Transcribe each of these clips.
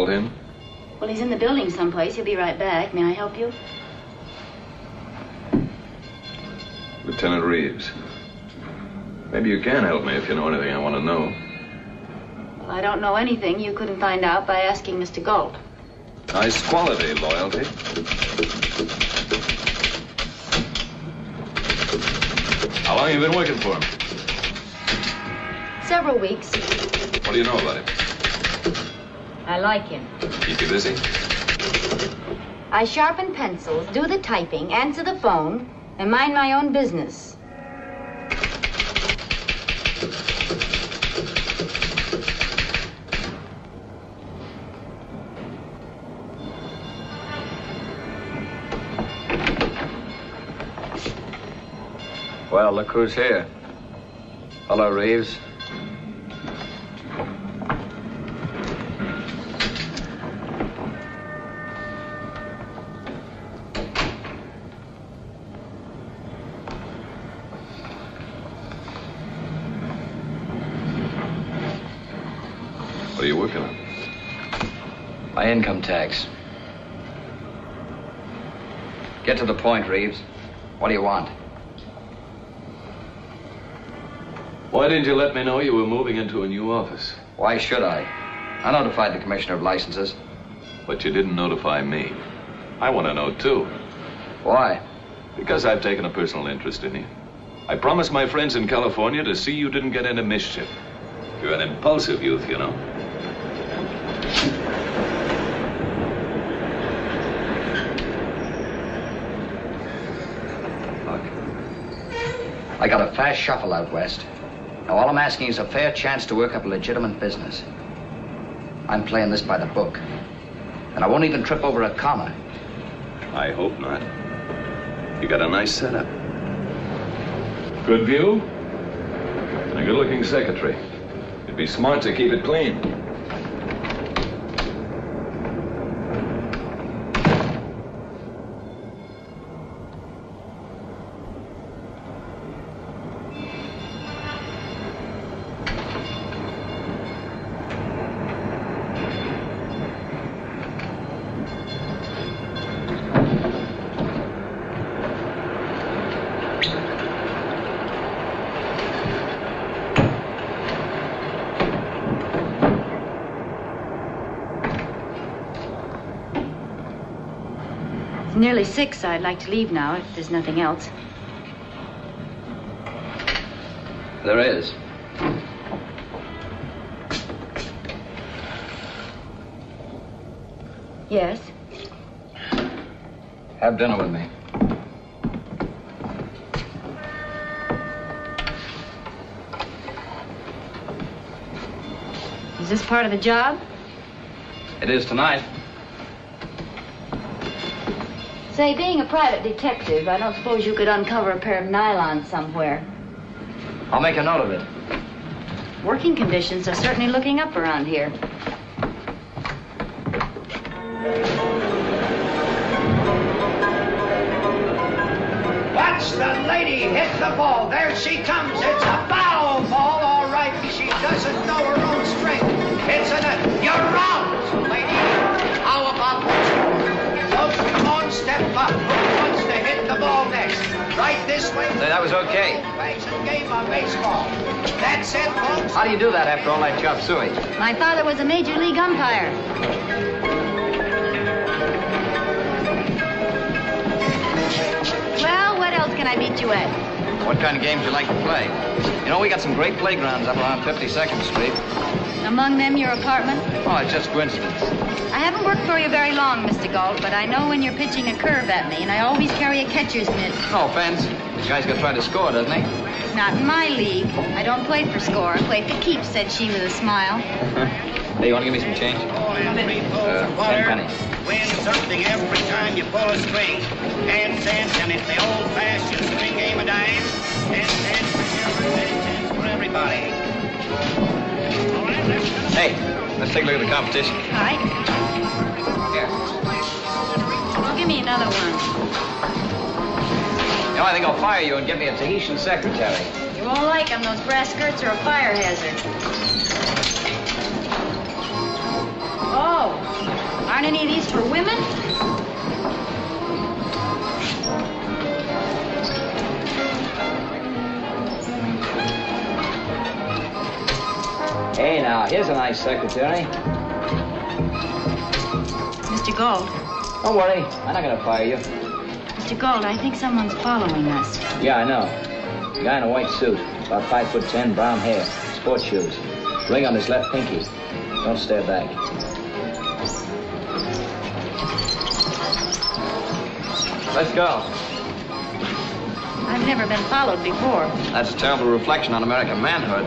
called him? Well, he's in the building someplace. He'll be right back. May I help you? Lieutenant Reeves. Maybe you can help me if you know anything I want to know. Well, I don't know anything you couldn't find out by asking Mr. Galt. Nice quality, loyalty. How long have you been working for him? Several weeks. What do you know about him? I like him. Keep you busy? I sharpen pencils, do the typing, answer the phone, and mind my own business. Well, look who's here. Hello, Reeves. What are you working on? My income tax. Get to the point, Reeves. What do you want? Why didn't you let me know you were moving into a new office? Why should I? I notified the Commissioner of Licenses. But you didn't notify me. I want to know, too. Why? Because I've taken a personal interest in you. I promised my friends in California to see you didn't get into mischief. You're an impulsive youth, you know. Look, I got a fast shuffle out west. Now, all I'm asking is a fair chance to work up a legitimate business. I'm playing this by the book. And I won't even trip over a comma. I hope not. You got a nice setup. Good view. And a good-looking secretary. It'd be smart to keep it clean. Nearly 6. I'd like to leave now, if there's nothing else. There is. Yes? Have dinner with me. Is this part of the job? It is tonight. Say, being a private detective, I don't suppose you could uncover a pair of nylons somewhere. I'll make a note of it. Working conditions are certainly looking up around here. Watch the lady hit the ball. There she comes. It's a foul ball, all right. She doesn't know her own strength. It's a net. You're out, lady. How about this? Folks, come on, step up. Who wants to hit the ball next? Right this way. Say, that was okay. Old-fashioned game of baseball. That's it, folks. How do you do that after all that chop suey? My father was a major league umpire. Well, what else can I beat you at? What kind of games do you like to play? You know, we got some great playgrounds up around 52nd Street. Among them, your apartment? Oh, it's just coincidence. I haven't worked for you very long, Mr. Galt, but I know when you're pitching a curve at me, and I always carry a catcher's mitt. No offense. This guy's gonna try to score, doesn't he? Not in my league. I don't play for score. I play for keeps, said she with a smile. Hey, you want to give me some change? 10 pennies. Win something every time you pull a string. 10 cents, and it's the old-fashioned string game of dimes. 10 cents for children, 10 cents for everybody. All right, let's go. Hey, let's take a look at the competition. All right. Here. Well, give me another one. You know, I think I'll fire you and get me a Tahitian secretary. You won't like them. Those brass skirts are a fire hazard. Oh. Aren't any of these for women? Hey, now, here's a nice secretary. Mr. Galt. Don't worry, I'm not gonna fire you. Mr. Galt, I think someone's following us. Yeah, I know. A guy in a white suit, about 5'10", brown hair, sports shoes, ring on his left pinky. Don't stare back. Let's go. I've never been followed before. That's a terrible reflection on American manhood.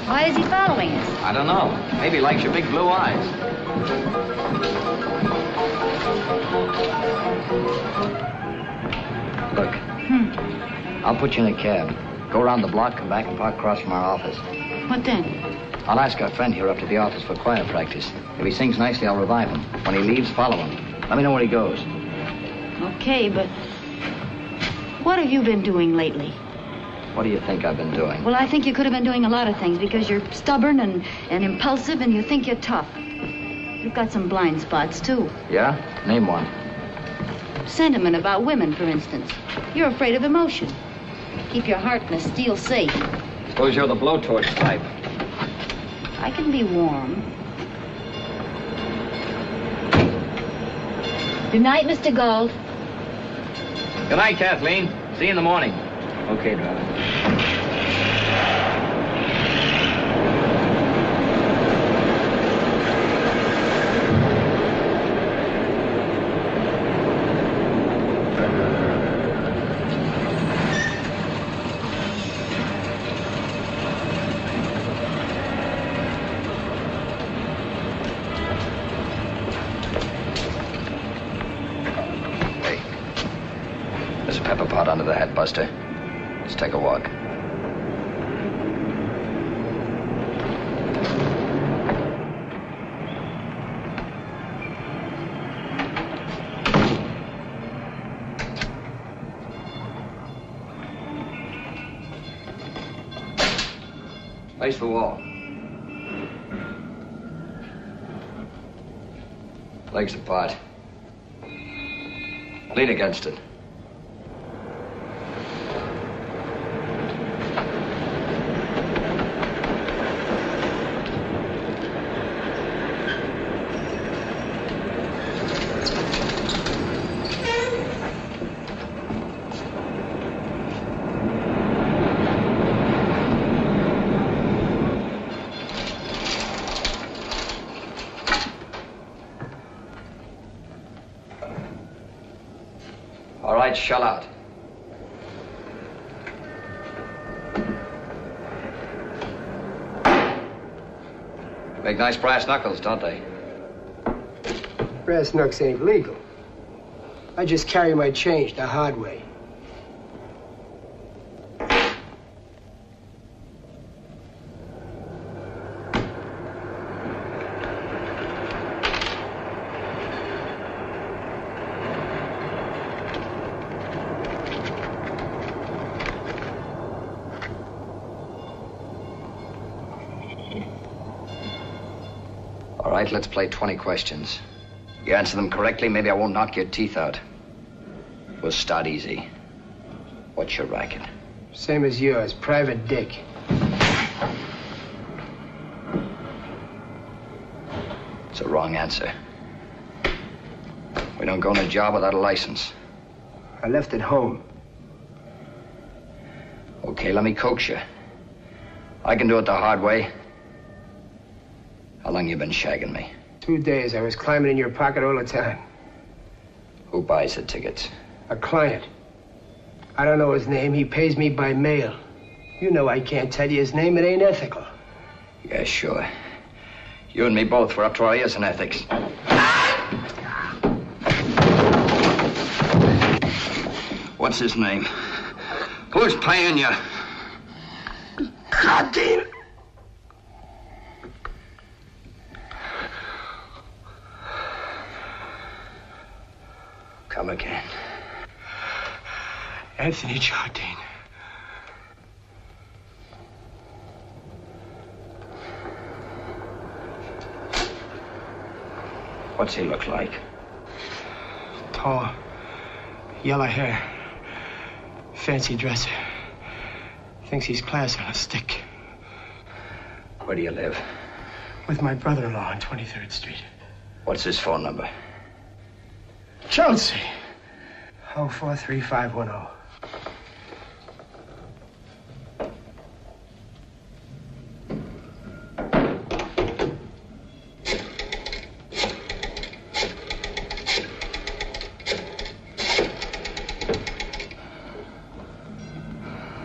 Why is he following us? I don't know. Maybe he likes your big blue eyes. Look. I'll put you in a cab. Go around the block, come back and park across from our office. What then? I'll ask our friend here up to the office for choir practice. If he sings nicely, I'll revive him. When he leaves, follow him. Let me know where he goes. Okay, but what have you been doing lately? What do you think I've been doing? Well, I think you could have been doing a lot of things because you're stubborn and impulsive and you think you're tough. You've got some blind spots, too. Yeah? Name one. Sentiment about women, for instance. You're afraid of emotion. Keep your heart in a steel safe. Suppose you're the blowtorch type. I can be warm. Good night, Mr. Galt. Good night, Kathleen. See you in the morning. Okay, driver. There's a pepper pot under the hat, Buster. Let's take a walk. Face the wall. Legs apart. Lean against it. All right, shell out. Make nice brass knuckles, don't they? Brass knucks ain't legal. I just carry my change the hard way. All right, let's play 20 questions. You answer them correctly, maybe I won't knock your teeth out. We'll start easy. What's your racket? Same as yours, Private Dick. It's a wrong answer. We don't go on a job without a license. I left it home. Okay, let me coax you. I can do it the hard way. How long you been shagging me? 2 days. I was climbing in your pocket all the time. Who buys the tickets? A client. I don't know his name. He pays me by mail. You know I can't tell you his name. It ain't ethical. Yeah, sure. You and me both were up to our ears in ethics. What's his name? Who's paying you? Jardine. Come again. Anthony Jardine. What's he look like? Tall, yellow hair, fancy dresser. Thinks he's class on a stick. Where do you live? With my brother-in-law on 23rd Street. What's his phone number? Chelsea. 043510.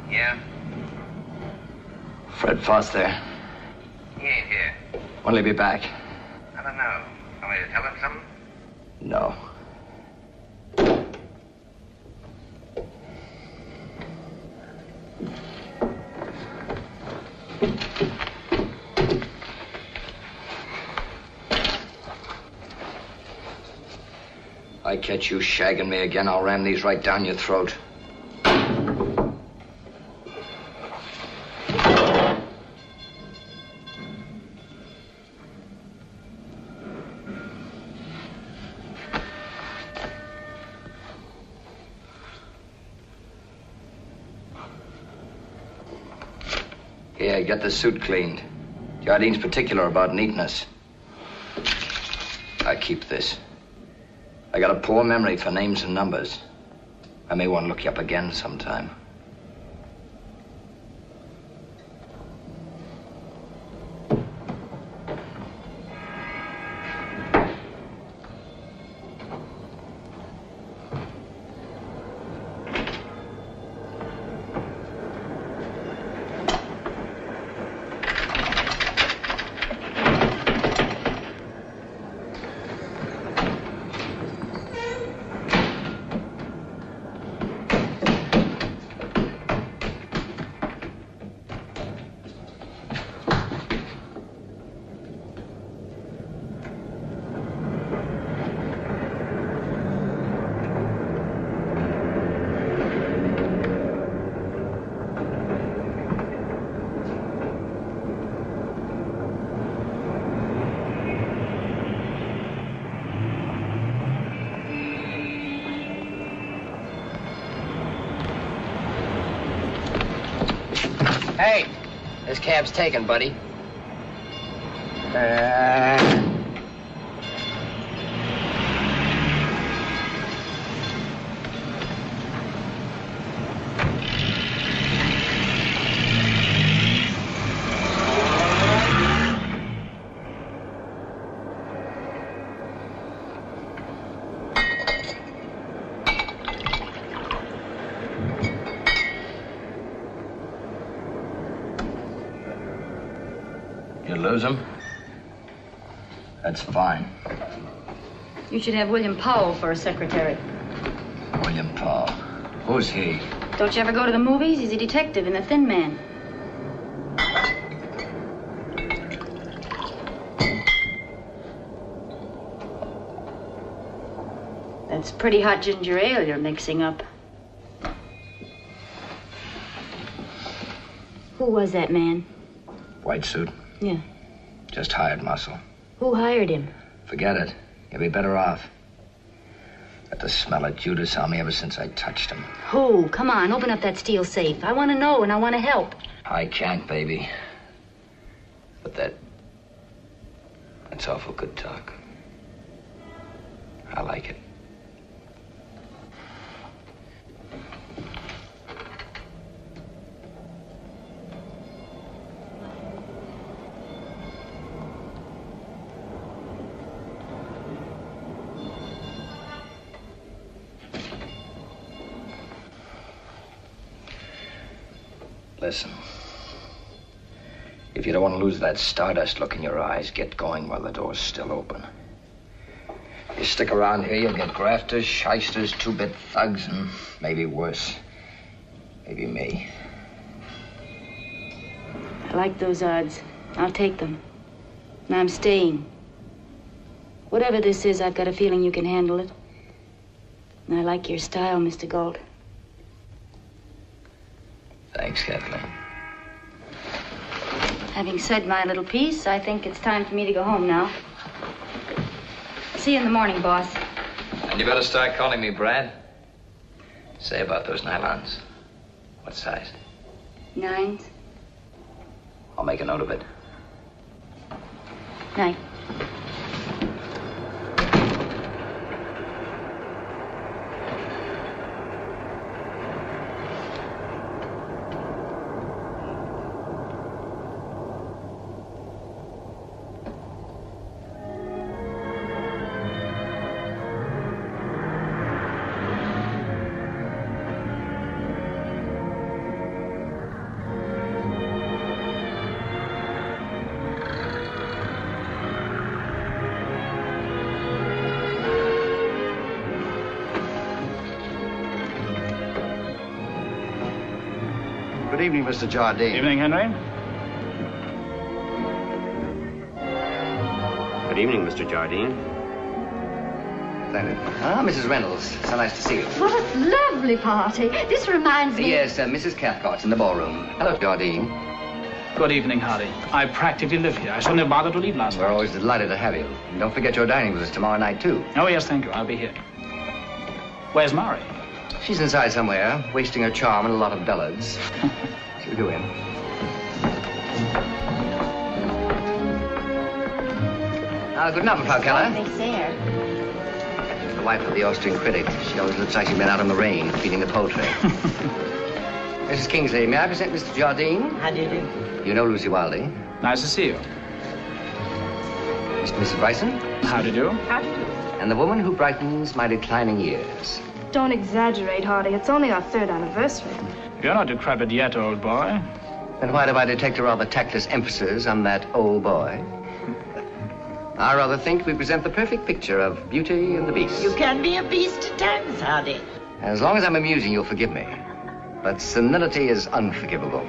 Yeah? Fred Foss there. He ain't here. When'll he be back? I don't know. Want me to tell him something? No. I catch you shagging me again, I'll ram these right down your throat. Here, get the suit cleaned. Jardine's particular about neatness. I keep this. I got a poor memory for names and numbers. I may want to look you up again sometime. Hey, this cab's taken, buddy. Lose him? That's fine. You should have William Powell for a secretary. William Powell. Who's he? Don't you ever go to the movies? He's a detective in The Thin Man. That's pretty hot ginger ale you're mixing up. Who was that man? White suit. Yeah. Just hired muscle. Who hired him? Forget it. You'll be better off. Got the smell of Judas on me ever since I touched him. Who? Come on, open up that steel safe. I want to know and I want to help. I can't, baby. But that's awful good talk. I like it. Listen, if you don't want to lose that stardust look in your eyes, get going while the door's still open. You stick around here, you'll get grafters, shysters, two-bit thugs, and maybe worse. Maybe me. I like those odds. I'll take them. And I'm staying. Whatever this is, I've got a feeling you can handle it. And I like your style, Mr. Galt. Thanks, Kathleen. Having said my little piece, I think it's time for me to go home now. See you in the morning, boss. And you better start calling me Brad. Say about those nylons. What size? 9s. I'll make a note of it. Night. Good evening, Mr. Jardine. Evening, Henry. Good evening, Mr. Jardine. Thank you. Ah, Mrs. Reynolds. So nice to see you. What a lovely party. This reminds me... Yes, Mrs. Cathcart's in the ballroom. Hello, Jardine. Good evening, Hardy. I practically live here. I shouldn't have bothered to leave last We're night. always delighted to have you. And don't forget you're dining with us tomorrow night, too. Oh, yes, thank you. I'll be here. Where's Mari? She's inside somewhere, wasting her charm and a lot of ballads. She'll go in. Good night, Frau Keller. Thanks there. The wife of the Austrian critic. She always looks like she's been out in the rain, feeding the poultry. Mrs. Kingsley, may I present Mr. Jardine? How do you do? You know Lucy Wilding. Nice to see you. Mrs. Bryson. How do you do? How do you do? And the woman who brightens my declining years. Don't exaggerate, Hardy. It's only our 3rd anniversary. You're not decrepit yet, old boy. Then why do I detect a rather tactless emphasis on that old boy? I rather think we present the perfect picture of Beauty and the Beast. You can be a beast at times, Hardy. As long as I'm amusing, you'll forgive me. But senility is unforgivable.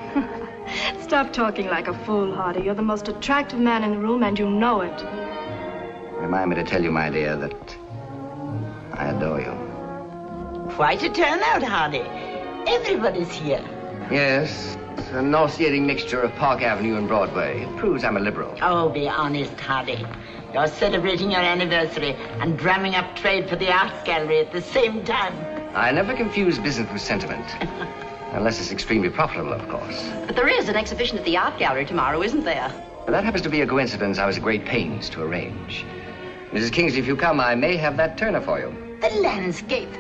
Stop talking like a fool, Hardy. You're the most attractive man in the room, and you know it. Remind me to tell you, my dear, that I adore you. Quite a turnout, Hardy. Everybody's here. Yes, it's a nauseating mixture of Park Avenue and Broadway. It proves I'm a liberal. Oh, be honest, Hardy. You're celebrating your anniversary and drumming up trade for the art gallery at the same time. I never confuse business with sentiment. Unless it's extremely profitable, of course. But there is an exhibition at the art gallery tomorrow, isn't there? But that happens to be a coincidence I was at great pains to arrange. Mrs. Kingsley, if you come, I may have that Turner for you. The landscape.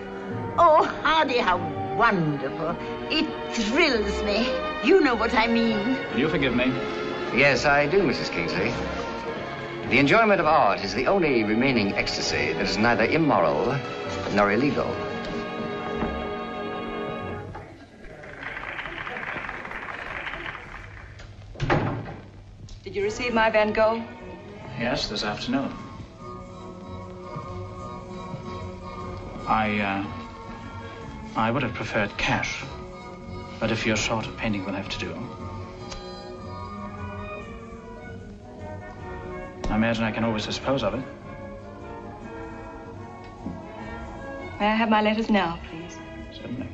Oh, Hardy, how wonderful. It thrills me. You know what I mean. Will you forgive me? Yes, I do, Mrs. Kingsley. The enjoyment of art is the only remaining ecstasy that is neither immoral nor illegal. Did you receive my Van Gogh? Yes, this afternoon. I would have preferred cash. But if you're short of painting, we'll have to do. I imagine I can always dispose of it. May I have my letters now, please? Certainly.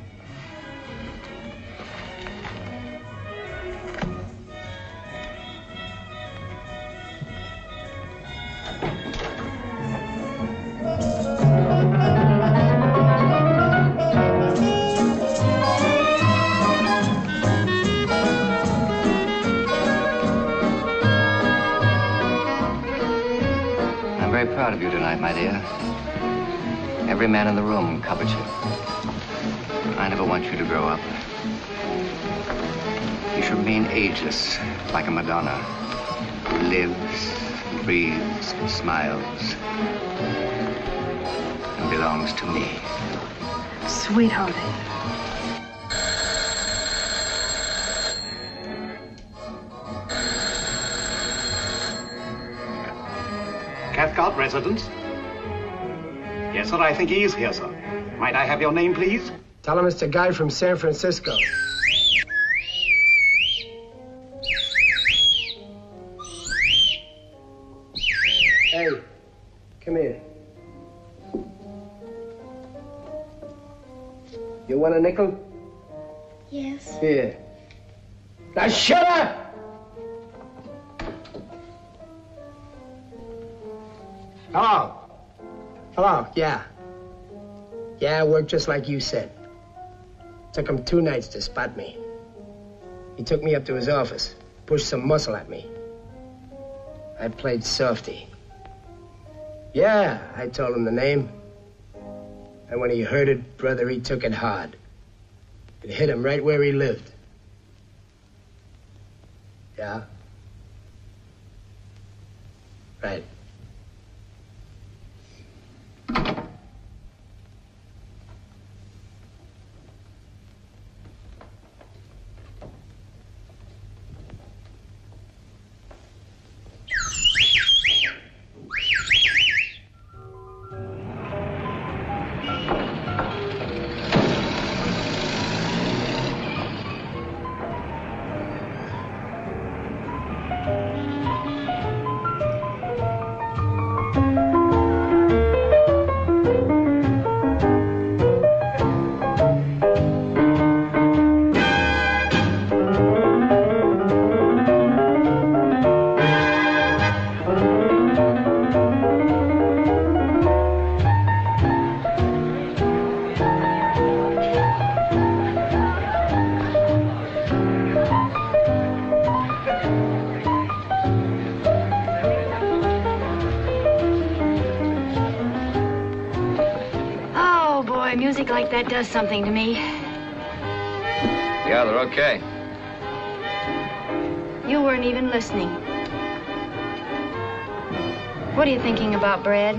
Proud of you tonight, my dear. Every man in the room covets you. I never want you to grow up. You should remain ageless, like a Madonna, who lives, breathes, smiles, and belongs to me. Sweetheart. Cathcart residence? Yes, sir, I think he is here, sir. Might I have your name, please? Tell him it's a guy from San Francisco. Hey, come here. You want a nickel? Yes. Here. Now shut up! Hello. Hello, yeah. Yeah, it worked just like you said. Took him 2 nights to spot me. He took me up to his office, pushed some muscle at me. I played softy. Yeah, I told him the name. And when he heard it, brother, he took it hard. It hit him right where he lived. Yeah? Right. Like that does something to me. Yeah, they're okay. You weren't even listening. What are you thinking about, Brad?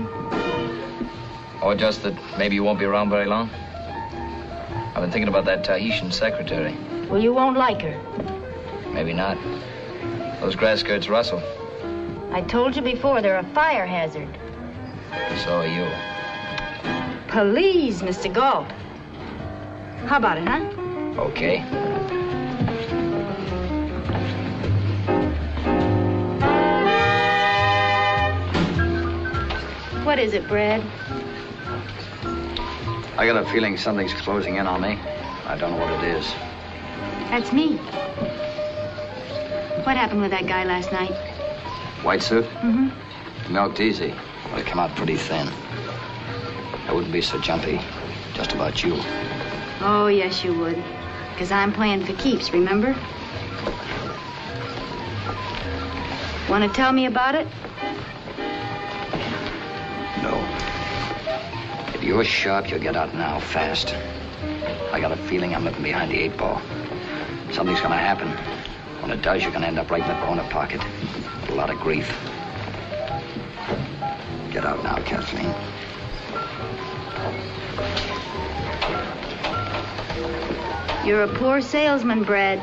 Oh, just that maybe you won't be around very long. I've been thinking about that Tahitian secretary. Well, you won't like her. Maybe not. Those grass skirts rustle. I told you before, they're a fire hazard. So are you. Please, Mr. Galt. How about it, huh? Okay. What is it, Brad? I got a feeling something's closing in on me. I don't know what it is. That's me. What happened with that guy last night? White suit? Mm-hmm. Milked easy. But it came out pretty thin. I wouldn't be so jumpy just about you. Oh, yes, you would. Because I'm playing for keeps, remember? Want to tell me about it? No. If you're sharp, you'll get out now, fast. I got a feeling I'm looking behind the 8 ball. Something's gonna happen. When it does, you're gonna end up right in the corner pocket. With a lot of grief. Get out now, Kathleen. You're a poor salesman, Brad.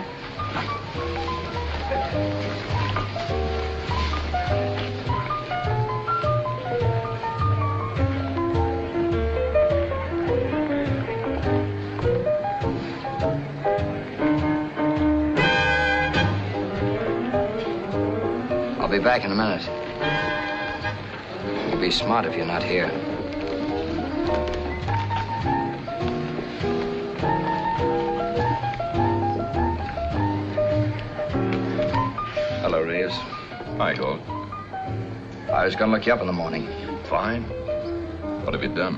I'll be back in a minute. You'll be smart if you're not here. Hello, Reeves. Hi, Holt. I was gonna look you up in the morning. Fine. What have you done?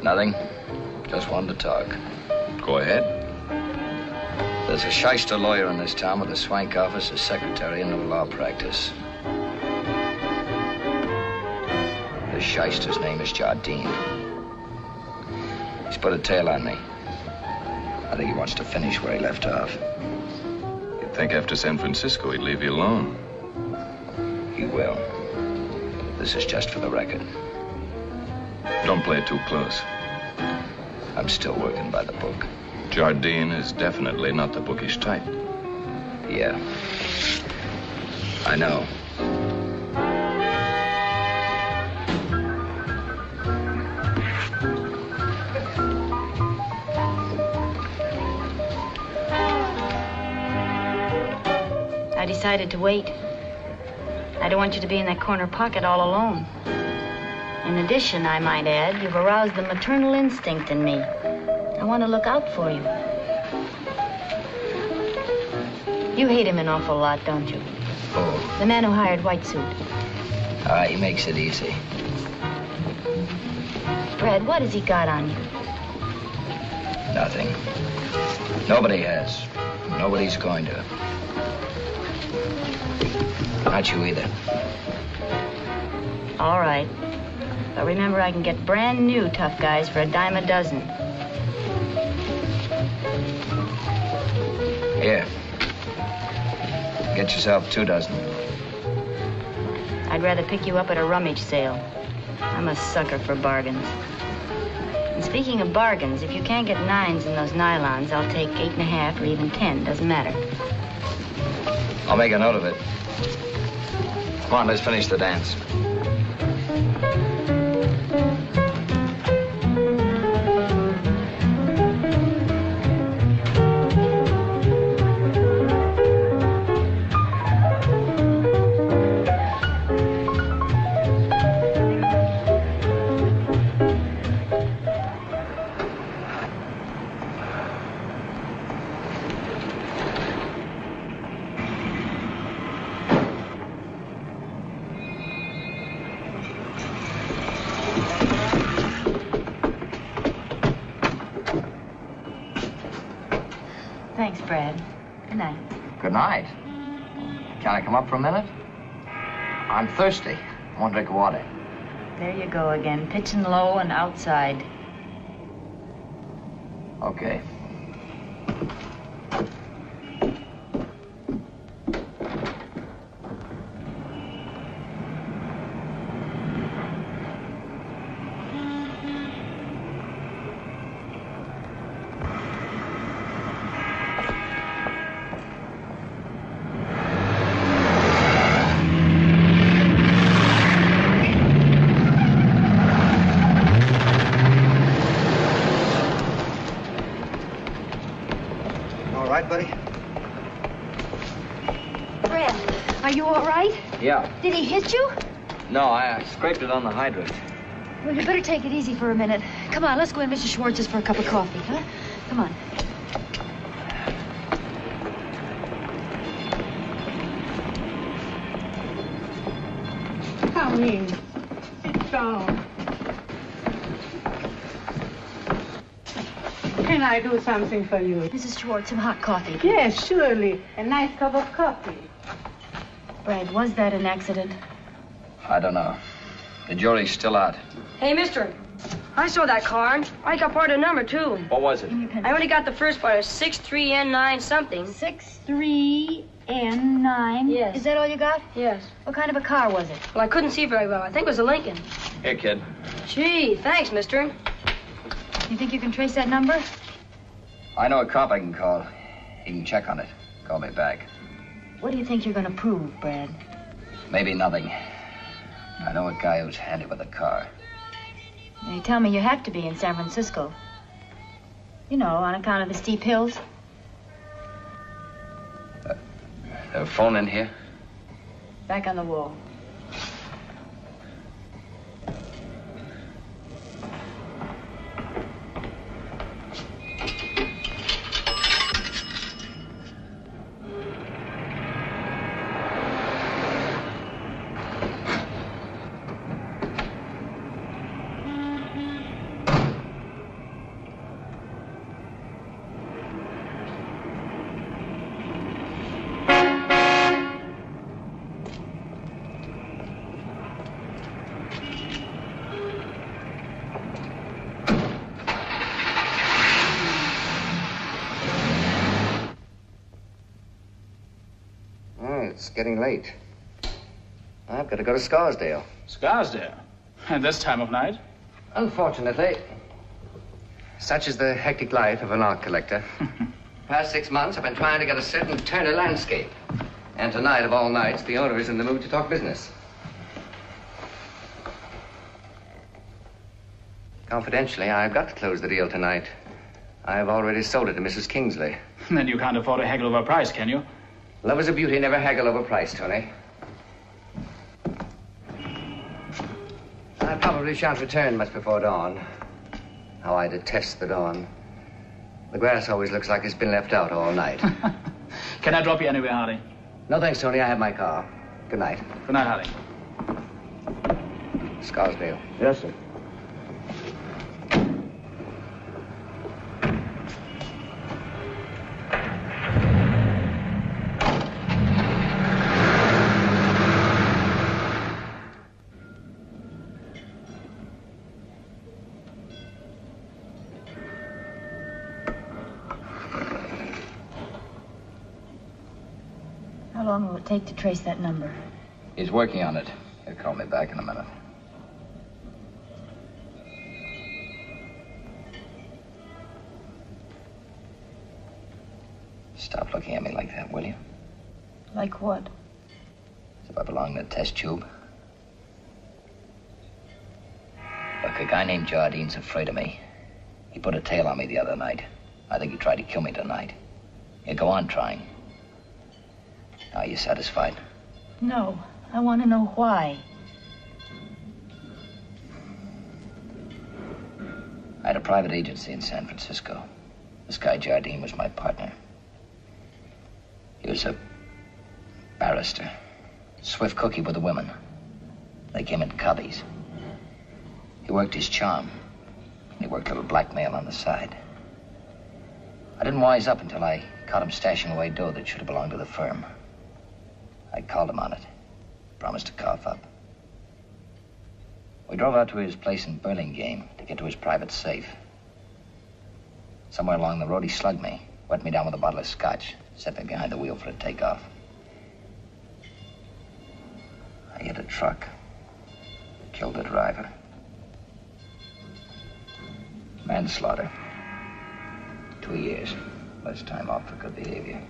Nothing. Just wanted to talk. Go ahead. There's a shyster lawyer in this town with a swank office, a secretary, and no law practice. The shyster's name is Jardine. He's put a tail on me. I think he wants to finish where he left off. You'd think after San Francisco he'd leave you alone. He will. This is just for the record. Don't play it too close. I'm still working by the book. Jardine is definitely not the bookish type. Yeah. I know. I decided to wait. I don't want you to be in that corner pocket all alone. In addition, I might add, you've aroused the maternal instinct in me. I want to look out for you. You hate him an awful lot, don't you? Oh. The man who hired White Suit. He makes it easy. Fred, what has he got on you? Nothing. Nobody has. Nobody's going to. Not you either. All right. But remember, I can get brand new tough guys for a dime a dozen. Here. Get yourself 2 dozen. I'd rather pick you up at a rummage sale. I'm a sucker for bargains. And speaking of bargains, if you can't get 9s in those nylons, I'll take 8.5 or even 10. Doesn't matter. I'll make a note of it. Come on, let's finish the dance. Thanks, Brad. Good night. Good night. Can I come up for a minute? I'm thirsty. I want a drink of water. There you go again, pitching low and outside. Okay. Buddy? Fred, are you all right? Yeah. Did he hit you? No, I scraped it on the hydrant. Well, you better take it easy for a minute. Come on, let's go in Mr. Schwartz's for a cup of coffee, huh? Come on. Come in. Sit down. Can I do something for you? Mrs. Schwartz, some hot coffee. Yes, surely. A nice cup of coffee. Brad, was that an accident? I don't know. The jury's still out. Hey, mister. I saw that car. I got part of the number, too. What was it? I only got the first part. 63N9 something. 63N9? Yes. Is that all you got? Yes. What kind of a car was it? Well, I couldn't see very well. I think it was a Lincoln. Here, kid. Gee, thanks, mister. You think you can trace that number? I know a cop I can call. He can check on it. Call me back. What do you think you're going to prove, Brad? Maybe nothing. I know a guy who's handy with a car. They tell me you have to be in San Francisco. You know, on account of the steep hills. A phone in here? Back on the wall. It's getting late. I've got to go to Scarsdale. Scarsdale? At this time of night? Unfortunately. Such is the hectic life of an art collector. Past 6 months, I've been trying to get a certain Turner landscape. And tonight, of all nights, the owner is in the mood to talk business. Confidentially, I've got to close the deal tonight. I've already sold it to Mrs. Kingsley. Then you can't afford to haggle over price, can you? Love is a beauty, never haggle over price, Tony. I probably shan't return much before dawn. How I detest the dawn. The grass always looks like it's been left out all night. Can I drop you anywhere, Hardy? No thanks, Tony. I have my car. Good night. Good night, Hardy. Scarsdale. Yes, sir. long will it take to trace that number? He's working on it. He'll call me back in a minute. Stop looking at me like that, will you? Like what? As if I belong in a test tube. Look, a guy named Jardine's afraid of me. He put a tail on me the other night. I think he tried to kill me tonight. He'll go on trying. Are you satisfied? No. I want to know why. I had a private agency in San Francisco. This guy Jardine was my partner. He was a barrister. Swift cookie with the women. They came in cubbies. He worked his charm. He worked a little blackmail on the side. I didn't wise up until I caught him stashing away dough that should have belonged to the firm. I called him on it. Promised to cough up. We drove out to his place in Burlingame to get to his private safe. Somewhere along the road, he slugged me, wet me down with a bottle of scotch, set me behind the wheel for a takeoff. I hit a truck. Killed the driver. Manslaughter. 2 years. Less time off for good behavior.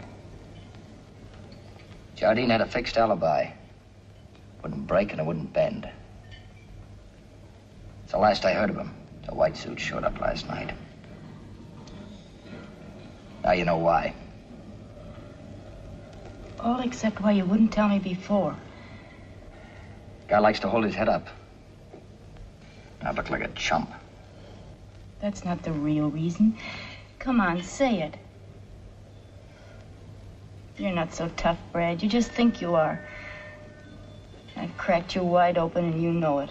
Jardine had a fixed alibi. Wouldn't break and it wouldn't bend. It's the last I heard of him. A white suit showed up last night. Now you know why. All except why you wouldn't tell me before. Guy likes to hold his head up. I look like a chump. That's not the real reason. Come on, say it. You're not so tough, Brad. You just think you are. I've cracked you wide open and you know it.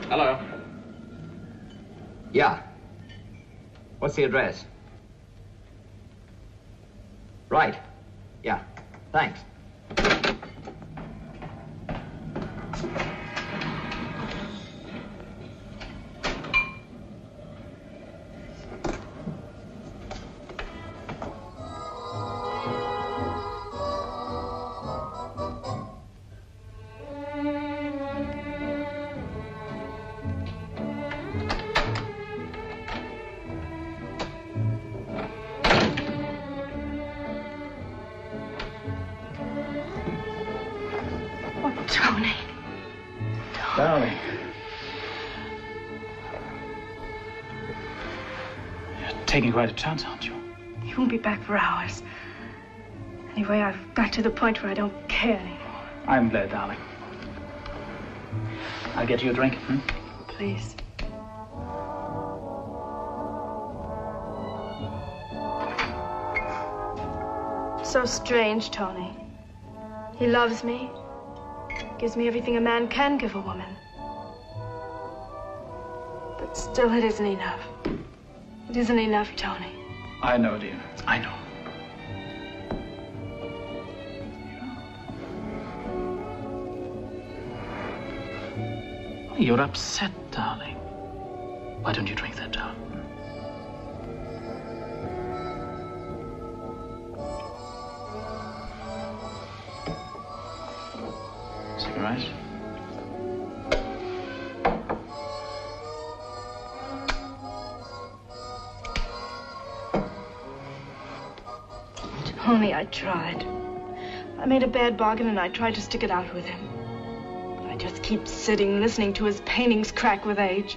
Hello. Yeah. What's the address? Right. Yeah. Thanks. Darling. You're taking quite a chance, aren't you? He won't be back for hours. Anyway, I've got to the point where I don't care anymore. I'm glad, darling. I'll get you a drink. Please. So strange, Tony. He loves me. Gives me everything a man can give a woman. But still, it isn't enough. It isn't enough, Tony. I know, dear. I know. You're upset, darling. Why don't you drink that down? Cigarette? Tony, I tried. I made a bad bargain and I tried to stick it out with him. But I just keep sitting, listening to his paintings crack with age.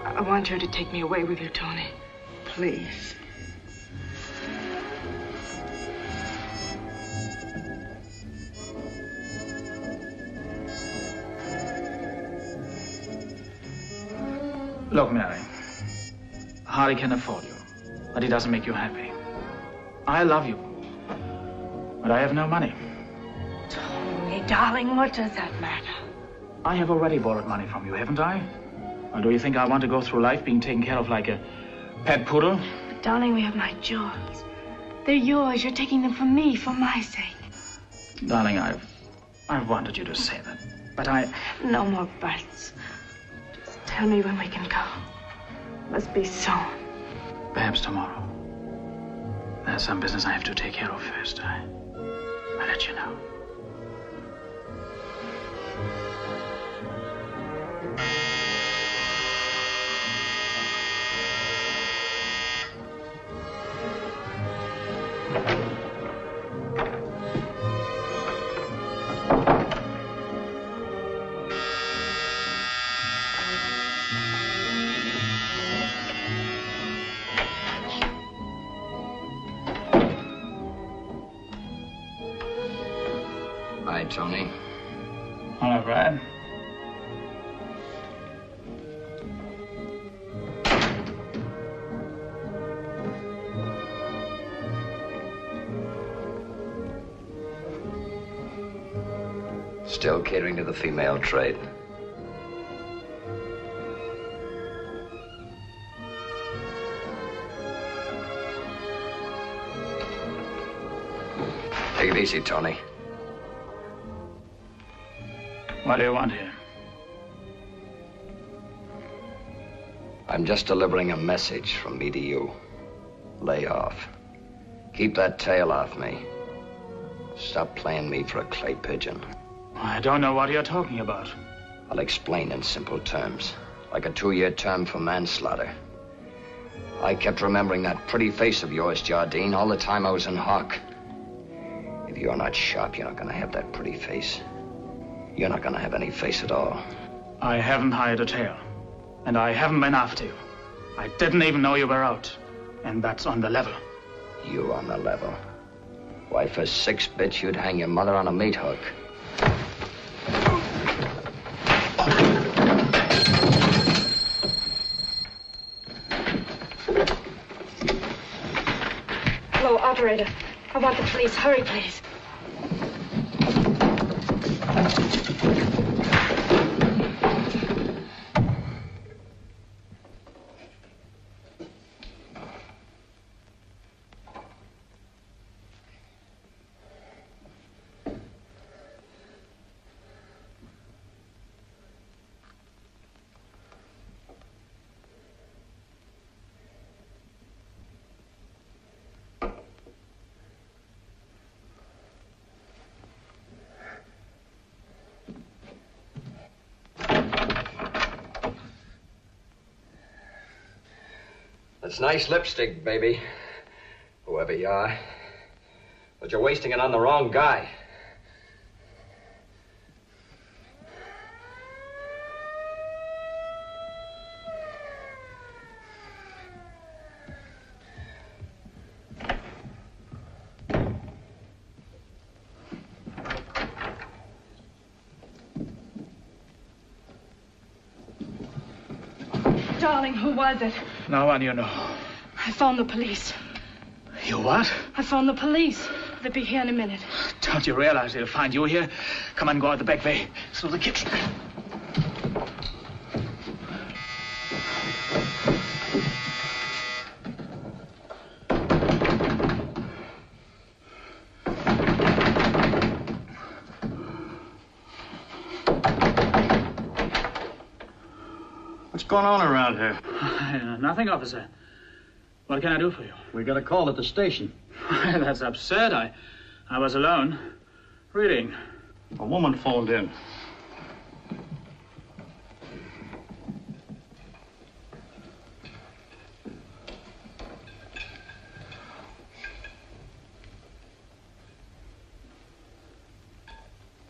I want you to take me away with you, Tony. Please. Look, Mary. Harry can afford you, but he doesn't make you happy. I love you, but I have no money. Tony, darling, what does that matter? I have already borrowed money from you, haven't I? Or do you think I want to go through life being taken care of like a pet poodle? But, darling, we have my jewels. They're yours. You're taking them from me for my sake. Darling, I've wanted you to say that, but No more buts. Just tell me when we can go. Must be soon. Perhaps tomorrow. There's some business I have to take care of first. I'll let you know. Hi, Tony. Hello, Brad. Still catering to the female trade. Take it easy, Tony. What do you want here? I'm just delivering a message from me to you. Lay off. Keep that tail off me. Stop playing me for a clay pigeon. I don't know what you're talking about. I'll explain in simple terms. Like a 2-year term for manslaughter. I kept remembering that pretty face of yours, Jardine, all the time I was in hock. If you're not sharp, you're not gonna have that pretty face. You're not gonna have any face at all. I haven't hired a tail. And I haven't been after you. I didn't even know you were out. And that's on the level. You on the level? Why, for 6 bits, you'd hang your mother on a meat hook. Hello, operator. I want the police. Hurry, please. That's nice lipstick, baby. Whoever you are. But you're wasting it on the wrong guy. Darling, who was it? No one you know. I phoned the police. You what? I phoned the police. They'll be here in a minute. Don't you realize they'll find you here? Come on, go out the back way. Through the kitchen. What's going on around here? Nothing, officer. What can I do for you? We got a call at the station. That's absurd. I was alone, reading. A woman phoned in.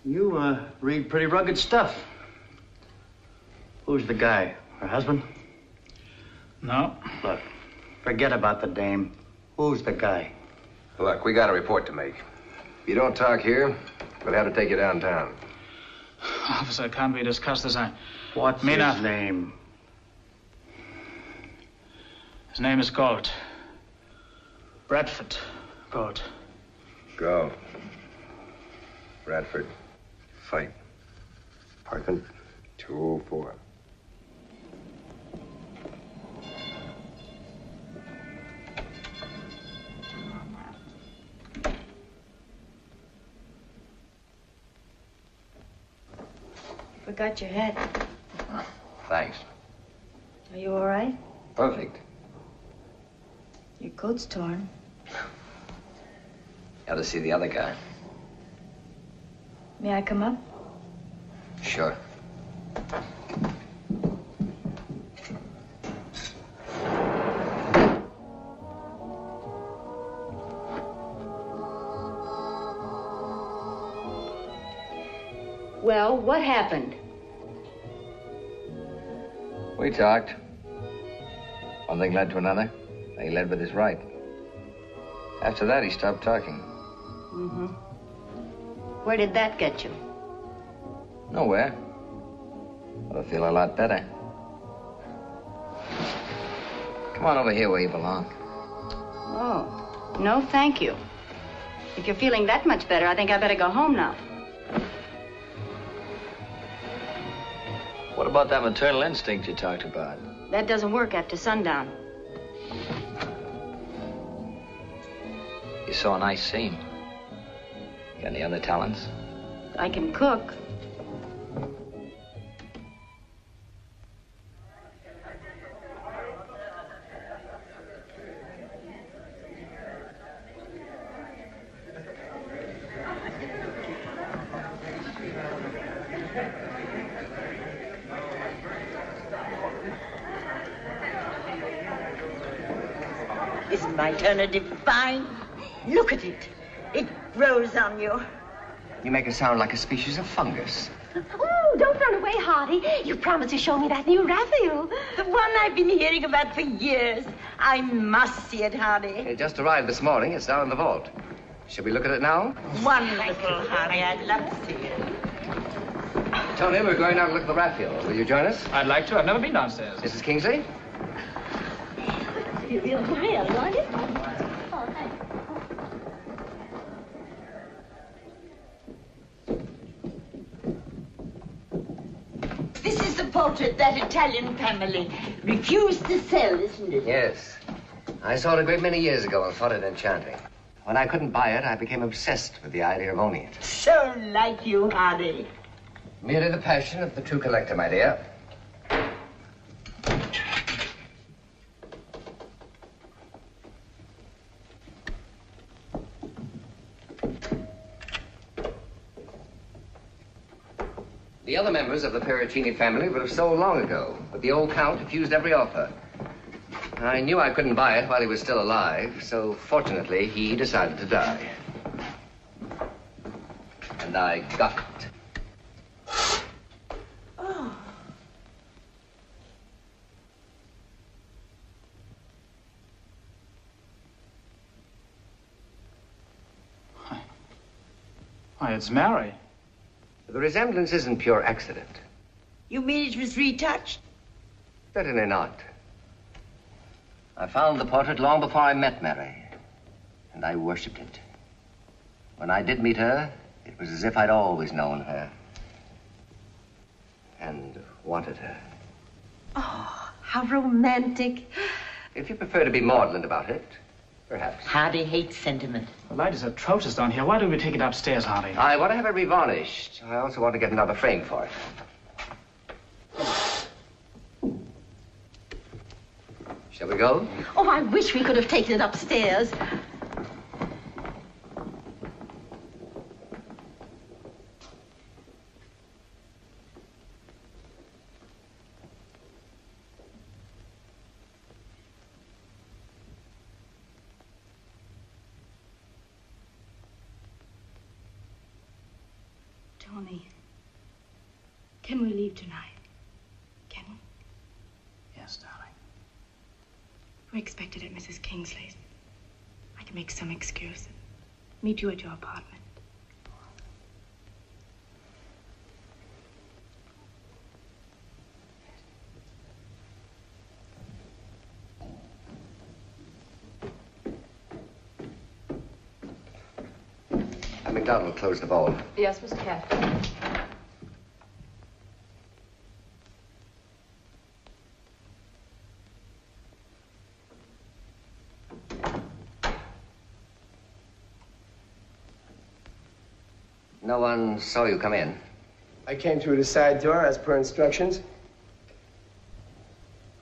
You, read pretty rugged stuff. Who's the guy? Her husband? No. Look, forget about the dame. Who's the guy? Look, we got a report to make. If you don't talk here, we'll have to take you downtown. Officer, can't we discuss this? What's his name? His name is Galt. Bradford Galt. Go. Bradford. Fight. Parkland 204. Forgot your hat. Thanks. Are you all right? Perfect. Your coat's torn. Got to see the other guy. May I come up? Sure. Well, what happened? We talked. One thing led to another. He led with his right. After that, he stopped talking. Mm-hmm. Where did that get you? Nowhere. But I feel a lot better. Come on over here where you belong. Oh, no, thank you. If you're feeling that much better, I think I better go home now. What about that maternal instinct you talked about? That doesn't work after sundown. You saw a nice scene. Got any other talents? I can cook. Isn't my alternative fine? Look at it. It grows on you. You make it sound like a species of fungus. Oh, don't run away, Hardy. You promised to show me that new Raphael. The one I've been hearing about for years. I must see it, Hardy. It just arrived this morning. It's down in the vault. Shall we look at it now? Wonderful, Hardy. I'd love to see it. Tony, we're going out to look at the Raphael. Will you join us? I'd like to. I've never been downstairs. Mrs. Kingsley? You feel real, like it? Oh, thanks. This is the portrait that Italian family refused to sell, isn't it? Yes. I saw it a great many years ago and thought it enchanting. When I couldn't buy it, I became obsessed with the idea of owning it. So like you, Hardy. Merely the passion of the true collector, my dear. The other members of the Perugini family would have sold long ago, but the old count refused every offer. I knew I couldn't buy it while he was still alive, so fortunately he decided to die. And I got it. Oh. Why, it's Mary. The resemblance isn't pure accident. You mean it was retouched? Certainly not. I found the portrait long before I met Mary, and I worshipped it. When I did meet her, it was as if I'd always known her and wanted her. Oh, how romantic. If you prefer to be maudlin about it, perhaps. Hardy hates sentiment. The light is atrocious down here. Why don't we take it upstairs, Hardy? I want to have it revarnished. I also want to get another frame for it. Shall we go? Oh, I wish we could have taken it upstairs. Tony, can we leave tonight? Can we? Yes, darling. We're expected at Mrs. Kingsley's. I can make some excuse. Meet you at your apartment. McDonald closed the ball. Yes, Mr. Cathcart. No one saw you come in. I came through the side door as per instructions.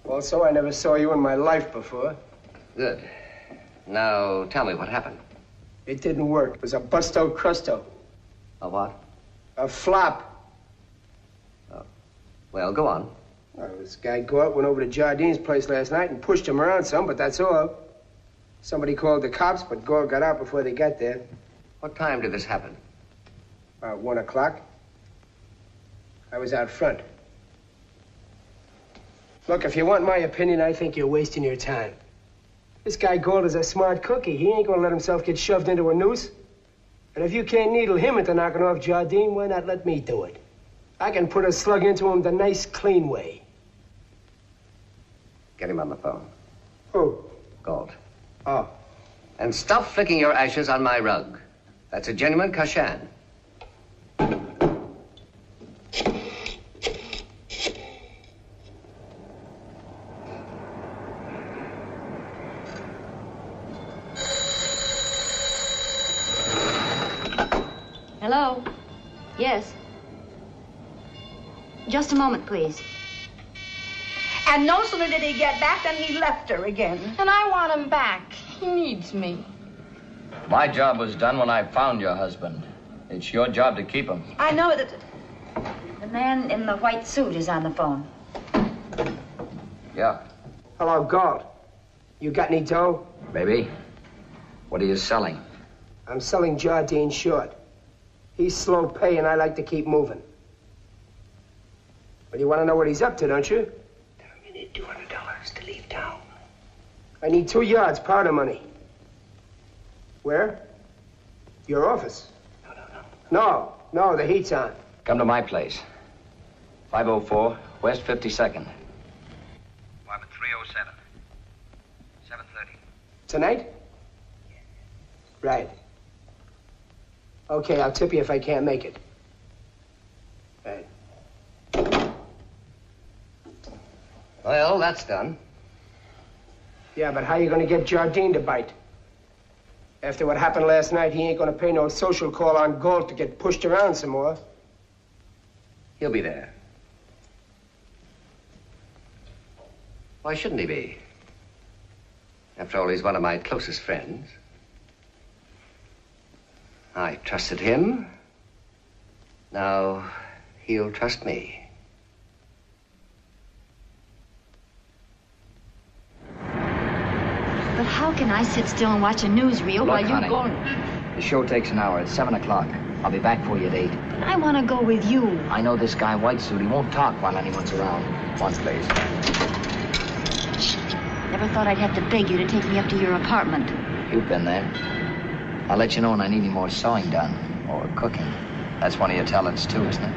Also, I never saw you in my life before. Good. Now, tell me what happened. It didn't work. It was a busto-crusto. A what? A flop. Oh. Well, go on. Well, this guy Galt went over to Jardine's place last night and pushed him around some, but that's all. Somebody called the cops, but Galt got out before they got there. What time did this happen? About 1 o'clock. I was out front. Look, if you want my opinion, I think you're wasting your time. This guy Galt is a smart cookie. He ain't gonna let himself get shoved into a noose. And if you can't needle him into knocking off Jardine, why not let me do it? I can put a slug into him the nice, clean way. Get him on the phone. Who? Galt. Oh. And stop flicking your ashes on my rug. That's a genuine Kashan. Hello? Yes. Just a moment, please. And no sooner did he get back than he left her again. And I want him back. He needs me. My job was done when I found your husband. It's your job to keep him. I know that... The man in the white suit is on the phone. Yeah. Hello, Galt. You got any dough? Baby, what are you selling? I'm selling Jardine short. He's slow pay, and I like to keep moving. But you want to know what he's up to, don't you? Tell him you need $200 to leave town. I need 2 yards, powder money. Where? Your office. No, the heat's on. Come to my place. 504 West 52nd. Apartment 307. 7:30. Tonight? Right. Okay, I'll tip you if I can't make it. Right. Well, that's done. Yeah, but how you gonna get Jardine to bite? After what happened last night, he ain't gonna pay no social call on Galt to get pushed around some more. He'll be there. Why shouldn't he be? After all, he's one of my closest friends. I trusted him. Now, he'll trust me. But how can I sit still and watch a newsreel while you go? The show takes an hour. It's 7 o'clock. I'll be back for you at 8. But I want to go with you. I know this guy in white suit. He won't talk while anyone's around. One, please. Never thought I'd have to beg you to take me up to your apartment. You've been there. I'll let you know when I need any more sewing done. Or cooking. That's one of your talents, too, isn't it?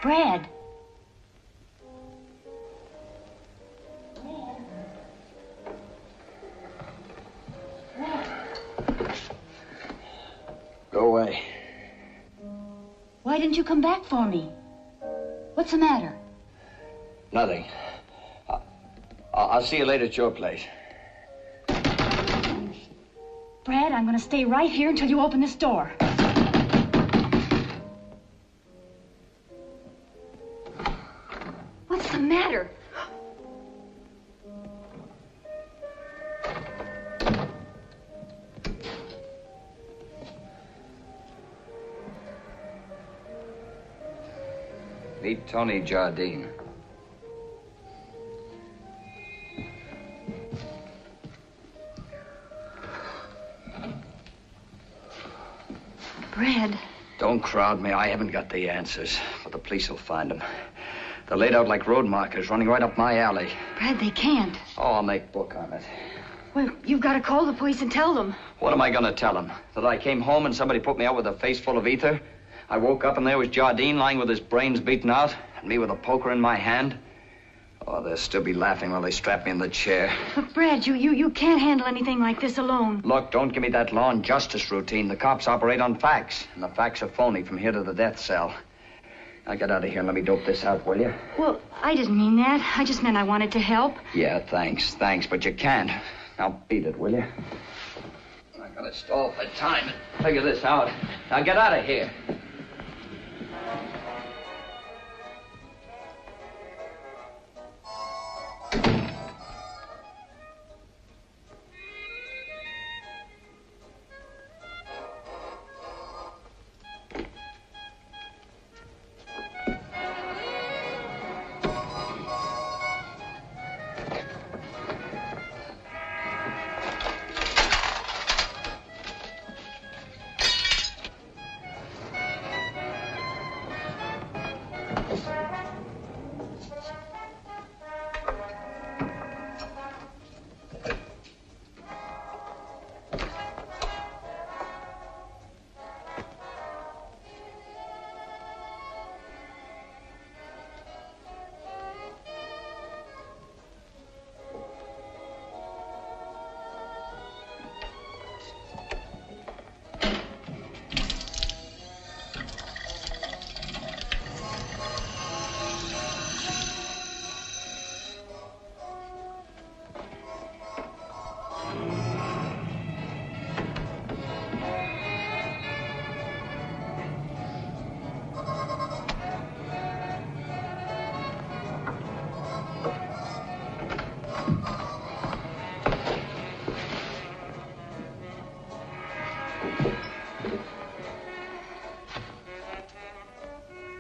Brad. Go away. Why didn't you come back for me? What's the matter? Nothing. I'll see you later at your place. Brad, I'm going to stay right here until you open this door. What's the matter? Meet Tony Jardine. Brad. Don't crowd me. I haven't got the answers, but the police will find them. They're laid out like road markers, running right up my alley. Brad, they can't. Oh, I'll make book on it. Well, you've got to call the police and tell them. What am I going to tell them? That I came home and somebody put me out with a face full of ether? I woke up and there was Jardine lying with his brains beaten out, and me with a poker in my hand? Oh, they'll still be laughing while they strap me in the chair. But, Brad, you can't handle anything like this alone. Look, don't give me that law and justice routine. The cops operate on facts, and the facts are phony from here to the death cell. Now get out of here and let me dope this out, will you? Well, I didn't mean that. I just meant I wanted to help. Yeah, thanks, but you can't. Now beat it, will you? I gotta stall for time and figure this out. Now get out of here.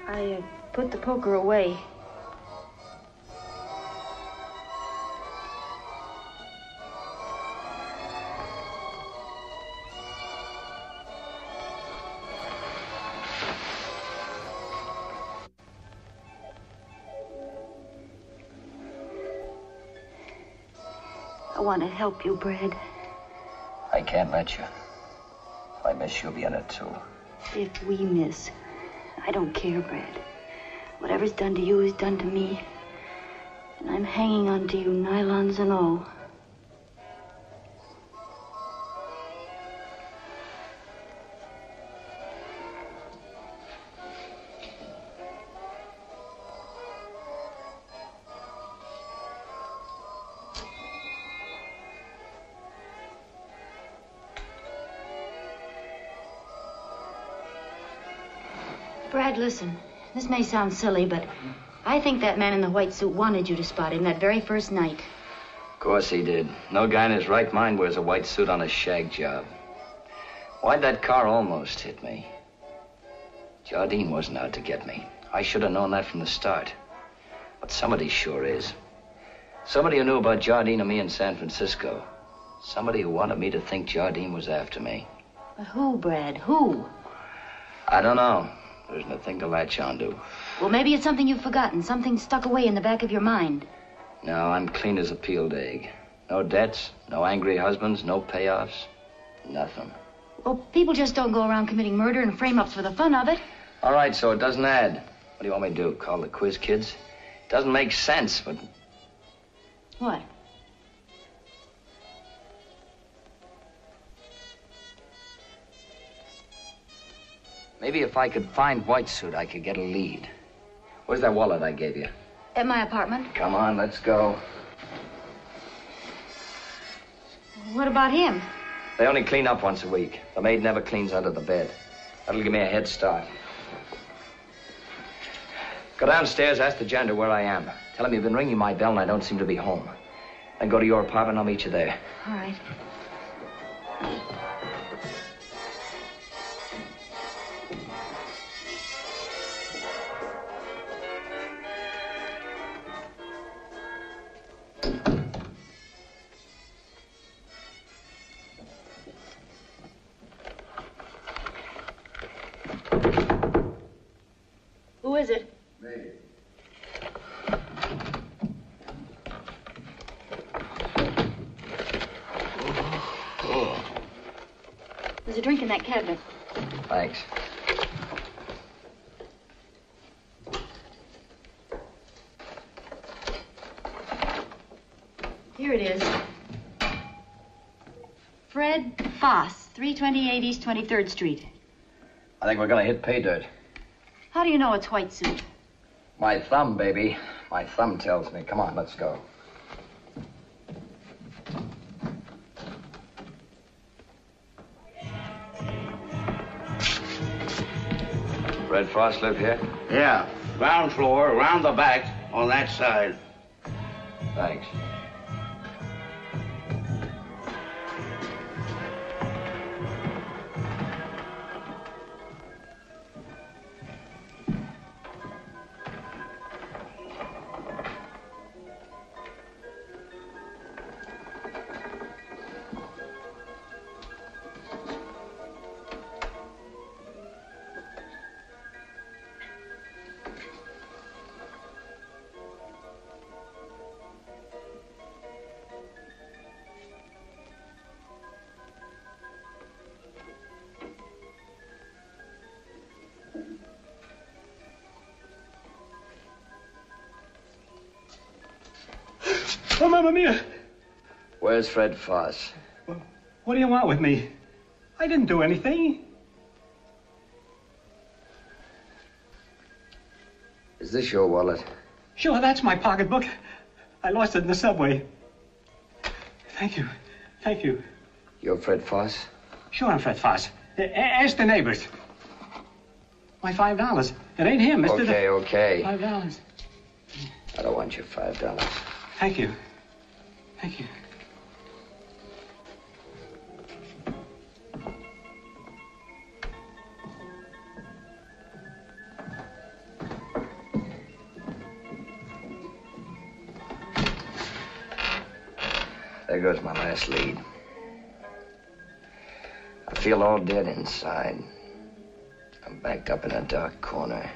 I put the poker away. I want to help you, Brad. I can't let you. If I miss, you'll be in it, too. If we miss, I don't care, Brad. Whatever's done to you is done to me. And I'm hanging on to you, nylons and all. Brad, listen. This may sound silly, but I think that man in the white suit wanted you to spot him that very first night. Of course he did. No guy in his right mind wears a white suit on a shag job. Why'd that car almost hit me? Jardine wasn't out to get me. I should have known that from the start. But somebody sure is. Somebody who knew about Jardine and me in San Francisco. Somebody who wanted me to think Jardine was after me. But who, Brad? Who? I don't know. There's nothing to latch onto. Well, maybe it's something you've forgotten, something stuck away in the back of your mind. No, I'm clean as a peeled egg. No debts, no angry husbands, no payoffs, nothing. Well, people just don't go around committing murder and frame-ups for the fun of it. All right, so it doesn't add. What do you want me to do? Call the quiz kids? Doesn't make sense, but... What? Maybe if I could find White Suit, I could get a lead. Where's that wallet I gave you? At my apartment. Come on, let's go. What about him? They only clean up once a week. The maid never cleans under the bed. That'll give me a head start. Go downstairs, ask the janitor where I am. Tell him you've been ringing my bell and I don't seem to be home. Then go to your apartment, I'll meet you there. All right. Who is it? Me. There's a drink in that cabinet. Thanks. Here it is. Fred Foss, 328 East 23rd Street. I think we're gonna hit pay dirt. How do you know it's White Suit? My thumb, baby. My thumb tells me. Come on, let's go. Fred Foss live here? Yeah, ground floor, around the back, on that side. Thanks. Oh, Mamma Mia! Where's Fred Foss? What do you want with me? I didn't do anything. Is this your wallet? Sure, that's my pocketbook. I lost it in the subway. Thank you. Thank you. You're Fred Foss? Sure, I'm Fred Foss. Ask the neighbors. My $5. It ain't him, Mr. Okay, okay. $5. I don't want your $5. Thank you. Thank you. There goes my last lead. I feel all dead inside. I'm backed up in a dark corner,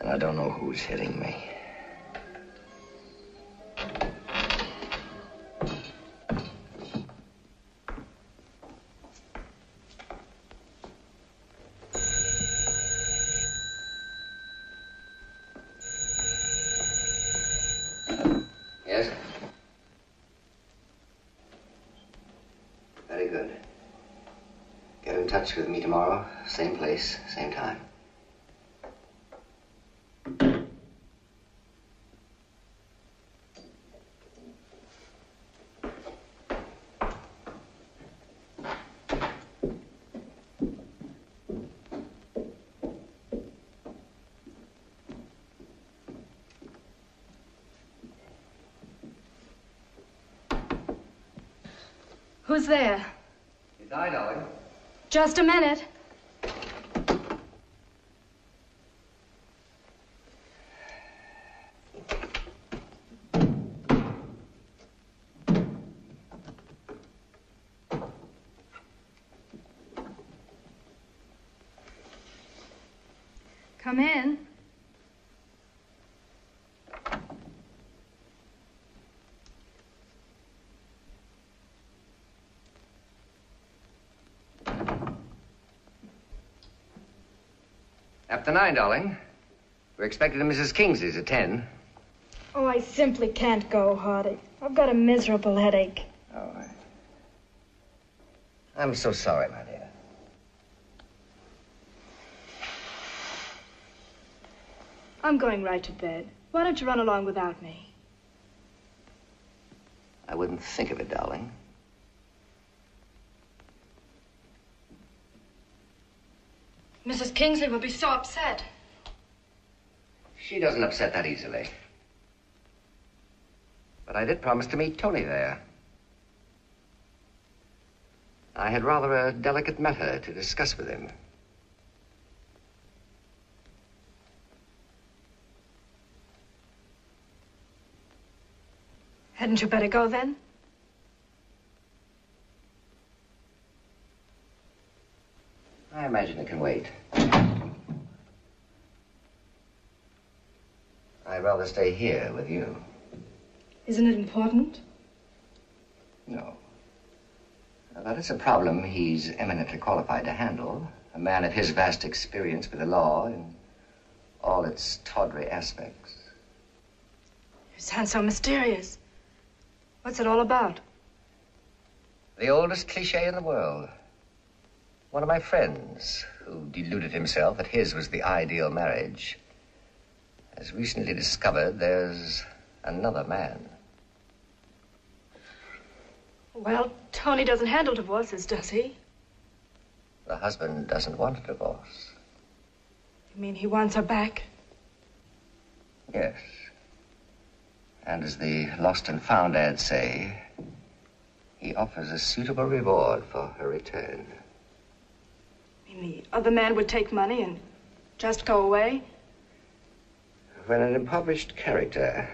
and I don't know who's hitting me. Yes? Very good. Get in touch with me tomorrow, same place, same time. Who's there? It's I, darling. Just a minute. Come in. After 9, darling. We're expected at Mrs. Kingsley's at 10. Oh, I simply can't go, Hardy. I've got a miserable headache. Oh, I'm so sorry, my dear. I'm going right to bed. Why don't you run along without me? I wouldn't think of it, darling. Mrs. Kingsley will be so upset. She doesn't upset that easily. But I did promise to meet Tony there. I had rather a delicate matter to discuss with him. Hadn't you better go then? I imagine it can wait. I'd rather stay here with you. Isn't it important? No. That is a problem he's eminently qualified to handle. A man of his vast experience with the law in all its tawdry aspects. You sound so mysterious. What's it all about? The oldest cliche in the world. One of my friends, who deluded himself that his was the ideal marriage, has recently discovered there's another man. Well, Tony doesn't handle divorces, does he? The husband doesn't want a divorce. You mean he wants her back? Yes. And as the Lost and Found ads say, he offers a suitable reward for her return. You mean the other man would take money and just go away? When an impoverished character,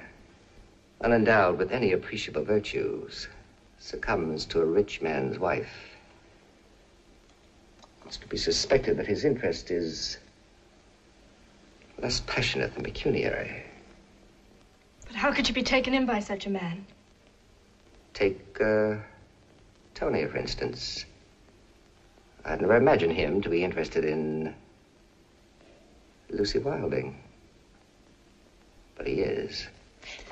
unendowed with any appreciable virtues, succumbs to a rich man's wife, it's to be suspected that his interest is less passionate than pecuniary. But how could you be taken in by such a man? Take, Tony, for instance. I'd never imagined him to be interested in Lucy Wilding. But he is.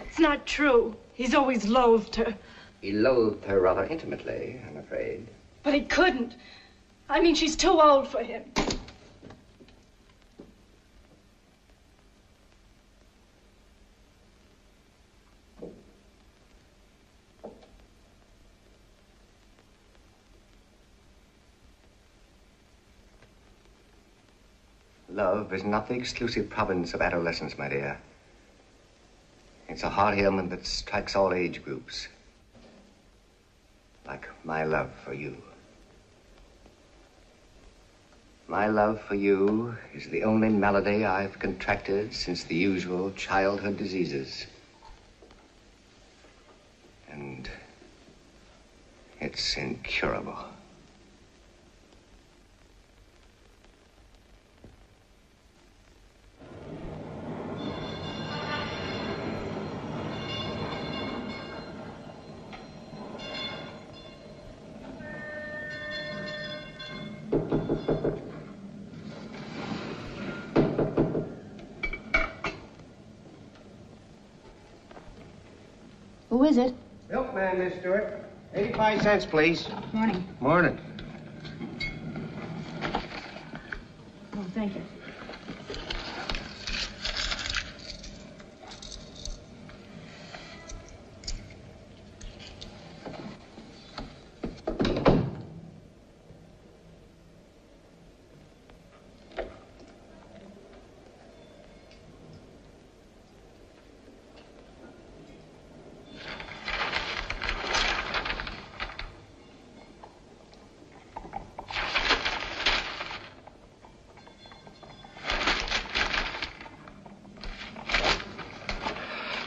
It's not true. He's always loathed her. He loathed her rather intimately, I'm afraid. But he couldn't. I mean, she's too old for him. Love is not the exclusive province of adolescence, my dear. It's a heart ailment that strikes all age groups. Like my love for you. My love for you is the only malady I've contracted since the usual childhood diseases. And it's incurable. Who is it? Milkman, Miss Stewart. 85 cents, please. Morning. Morning. Oh, thank you.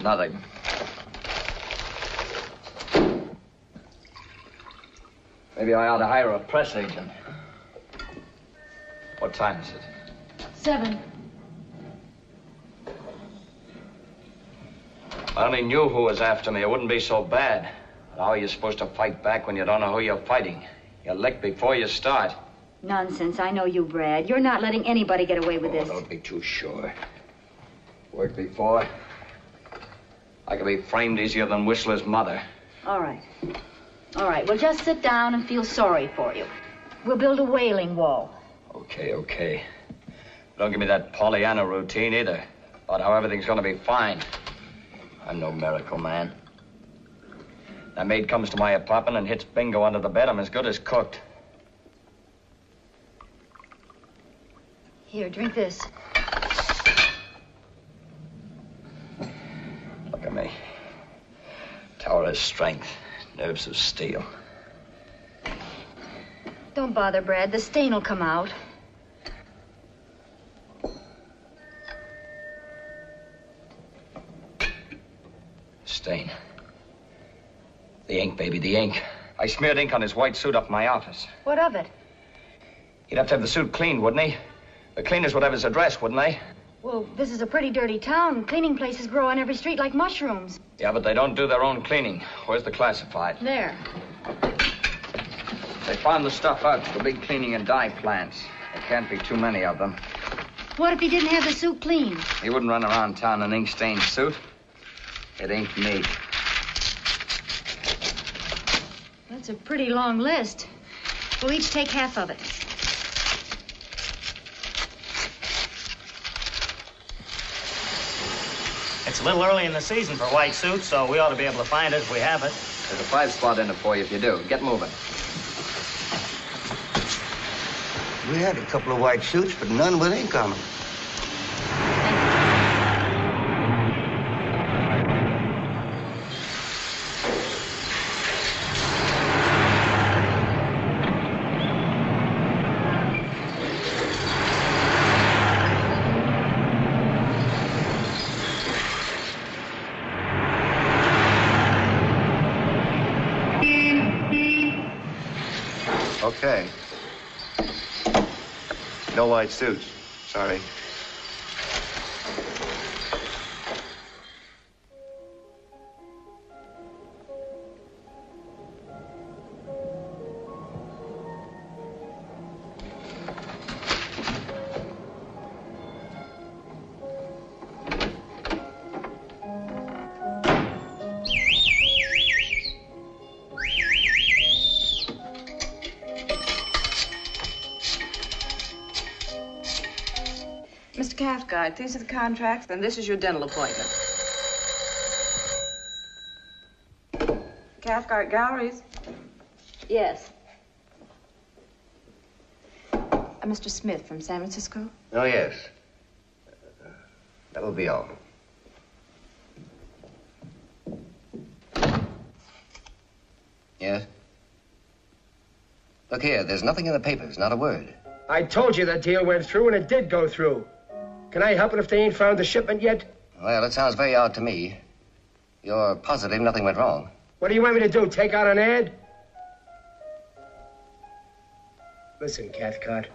Nothing. Maybe I ought to hire a press agent. What time is it? 7. I only knew who was after me. It wouldn't be so bad. But how are you supposed to fight back when you don't know who you're fighting? You're licked before you start. Nonsense. I know you, Brad. You're not letting anybody get away with this. Don't be too sure. Worked before. I could be framed easier than Whistler's mother. All right. All right, well, just sit down and feel sorry for you. We'll build a wailing wall. Okay, okay. Don't give me that Pollyanna routine either. About how everything's gonna be fine. I'm no miracle man. That maid comes to my apartment and hits bingo under the bed. I'm as good as cooked. Here, drink this. Look at me. Tower of strength, nerves of steel. Don't bother, Brad. The stain will come out. Stain. The ink, baby, the ink. I smeared ink on his white suit up in my office. What of it? He'd have to have the suit cleaned, wouldn't he? The cleaners would have his address, wouldn't they? Well, this is a pretty dirty town. Cleaning places grow on every street like mushrooms. Yeah, but they don't do their own cleaning. Where's the classified? There. They farm the stuff out to the big cleaning and dye plants. There can't be too many of them. What if he didn't have the suit cleaned? He wouldn't run around town in an ink-stained suit. It ain't me. That's a pretty long list. We'll each take half of it. It's a little early in the season for white suits, so we ought to be able to find it if we have it. There's a 5-spot in it for you if you do. Get moving. We had a couple of white suits, but none with ink on them. Okay. No white suits. Sorry. Mr. Cathcart, these are the contracts, and this is your dental appointment. Cathcart Galleries? Yes. Mr. Smith from San Francisco? Oh, yes. That will be all. Yes? Look here, there's nothing in the papers, not a word. I told you that deal went through, and it did go through. Can I help it if they ain't found the shipment yet? Well, it sounds very odd to me. You're positive nothing went wrong? What do you want me to do, take out an ad? Listen, Cathcart.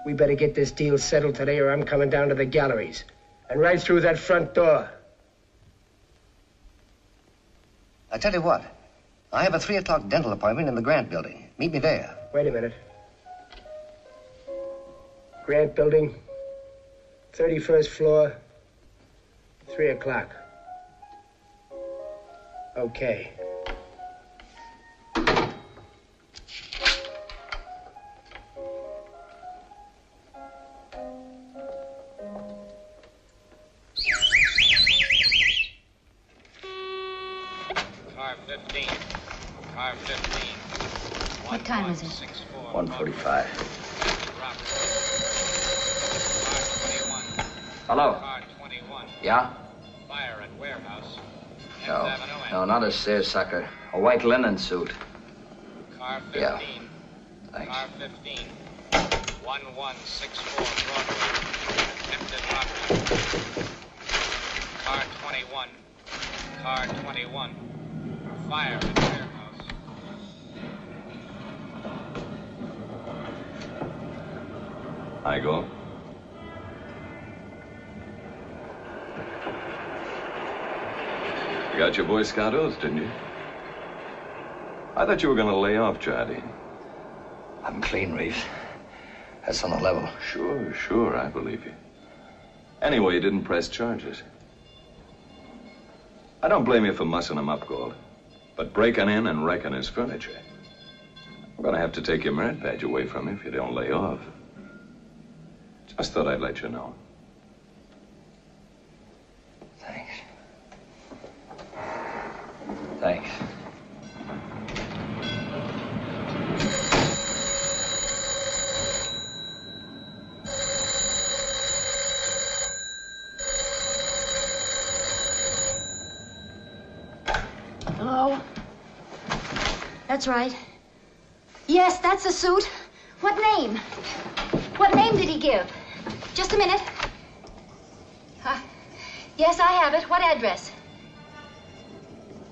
We better get this deal settled today, or I'm coming down to the galleries. And right through that front door. I tell you what. I have a 3 o'clock dental appointment in the Grant building. Meet me there. Wait a minute. Grant building, 31st floor, 3 o'clock. Okay. Car 15. Car 15. What time is it? 1:45. Hello? Car 21. Yeah? Fire at warehouse. No, not a seersucker. A white linen suit. Car 15. Yeah. Thanks. Car 15. 1164 Broadway. Attempted robbery. Car 21. Car 21. Fire at warehouse. I go. You got your Boy Scout oath, didn't you? I thought you were going to lay off, Jardine. I'm clean, Reeves. That's on the level. Sure, I believe you. Anyway, you didn't press charges. I don't blame you for mussing him up, Galt. But breaking in and wrecking his furniture. I'm gonna have to take your merit badge away from you if you don't lay off. Just thought I'd let you know. Thanks. Thanks. Hello? That's right. Yes, that's the suit. What name? What name did he give? Just a minute. Yes, I have it. What address?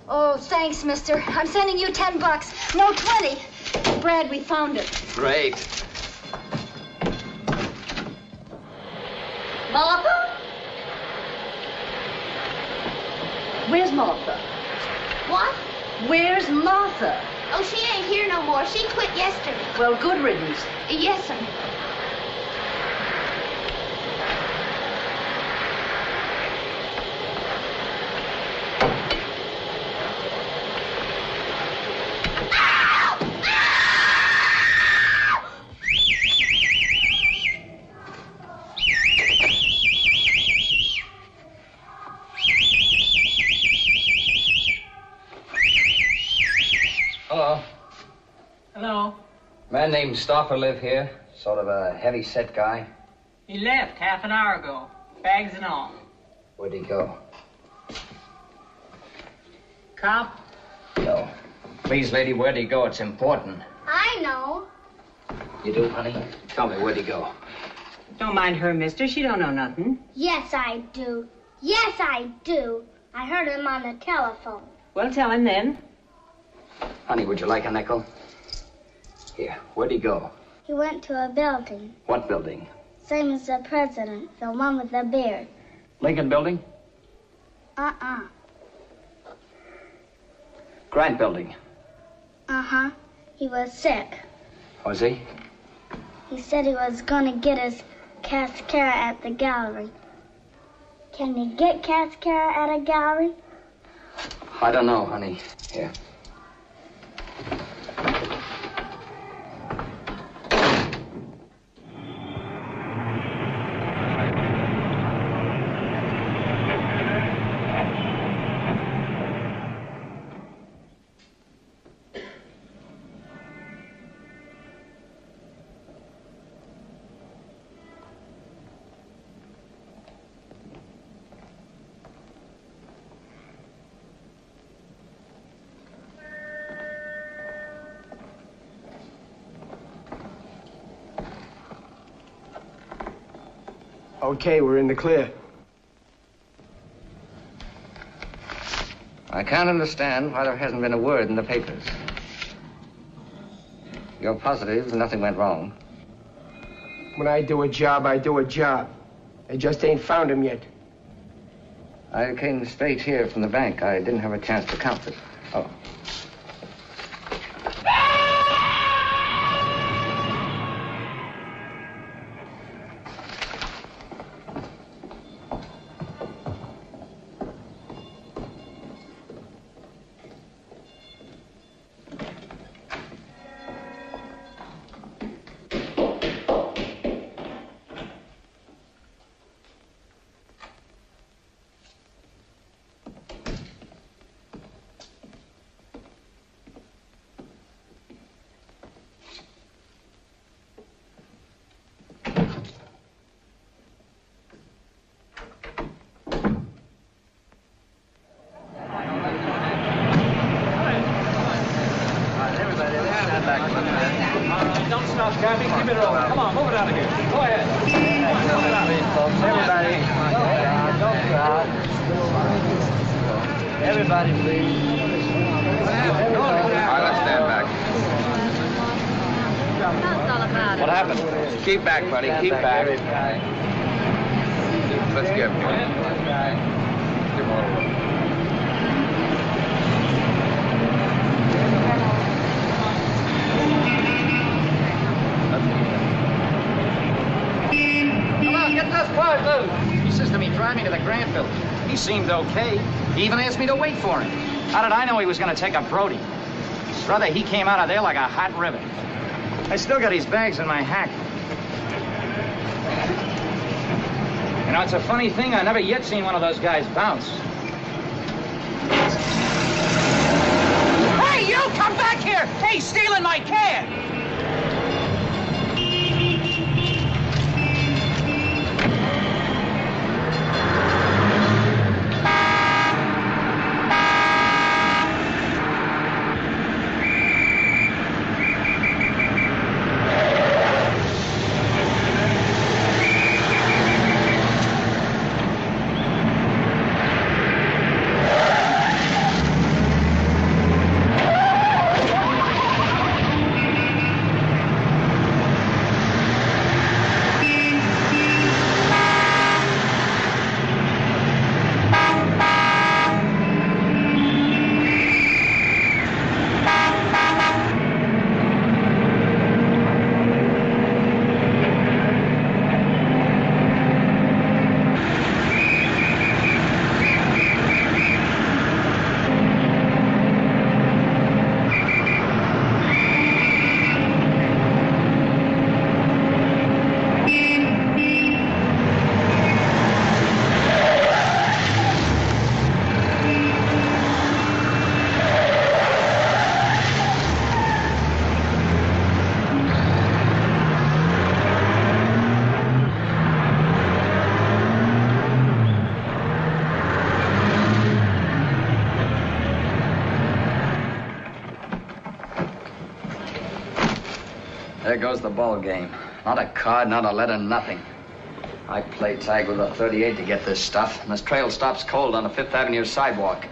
Oh, thanks, mister. I'm sending you $10. No, 20. Brad, we found it. Great. Martha? Where's Martha? What? Where's Martha? Oh, she ain't here no more. She quit yesterday. Well, good riddance. Yes, sir. Hello. Hello. Man named Stoffer live here. Sort of a heavy-set guy. He left half an hour ago. Bags and all. Where'd he go? Cop? No. Please, lady, where'd he go? It's important. I know. You do, honey? Tell me, where'd he go? Don't mind her, mister. She don't know nothing. Yes, I do. Yes, I do. I heard him on the telephone. Well, tell him then. Honey, would you like a nickel? Here, where'd he go? He went to a building, What building? same as the president, the one with the beard. Lincoln Building? Uh-uh. Grant Building. Uh-huh. He was sick. Was he? He said he was gonna get his Cathcart at the gallery. Can you get Cathcart at a gallery? I don't know, honey. Here. Okay, we're in the clear. I can't understand why there hasn't been a word in the papers. You're positive nothing went wrong? When I do a job, I do a job. They just ain't found him yet. I came straight here from the bank. I didn't have a chance to count it. Oh. Don't stop, Kathy. Keep it rolling. Come on, move it out of here. Go ahead. Everybody, please. All right, let's stand back. What happened? Keep back, buddy. Keep back. Let's get him. Give him a little room. Come on, get this part loose. He says seemed okay. He even asked me to wait for him. How did I know he was going to take a Brody? Brother, he came out of there like a hot rivet. I still got his bags in my hack. You know, it's a funny thing. I never yet seen one of those guys bounce. Hey, you! Come back here! Hey, stealing my can! There goes the ball game. Not a card, not a letter, nothing. I play tag with a 38 to get this stuff, and this trail stops cold on the 5th Avenue sidewalk.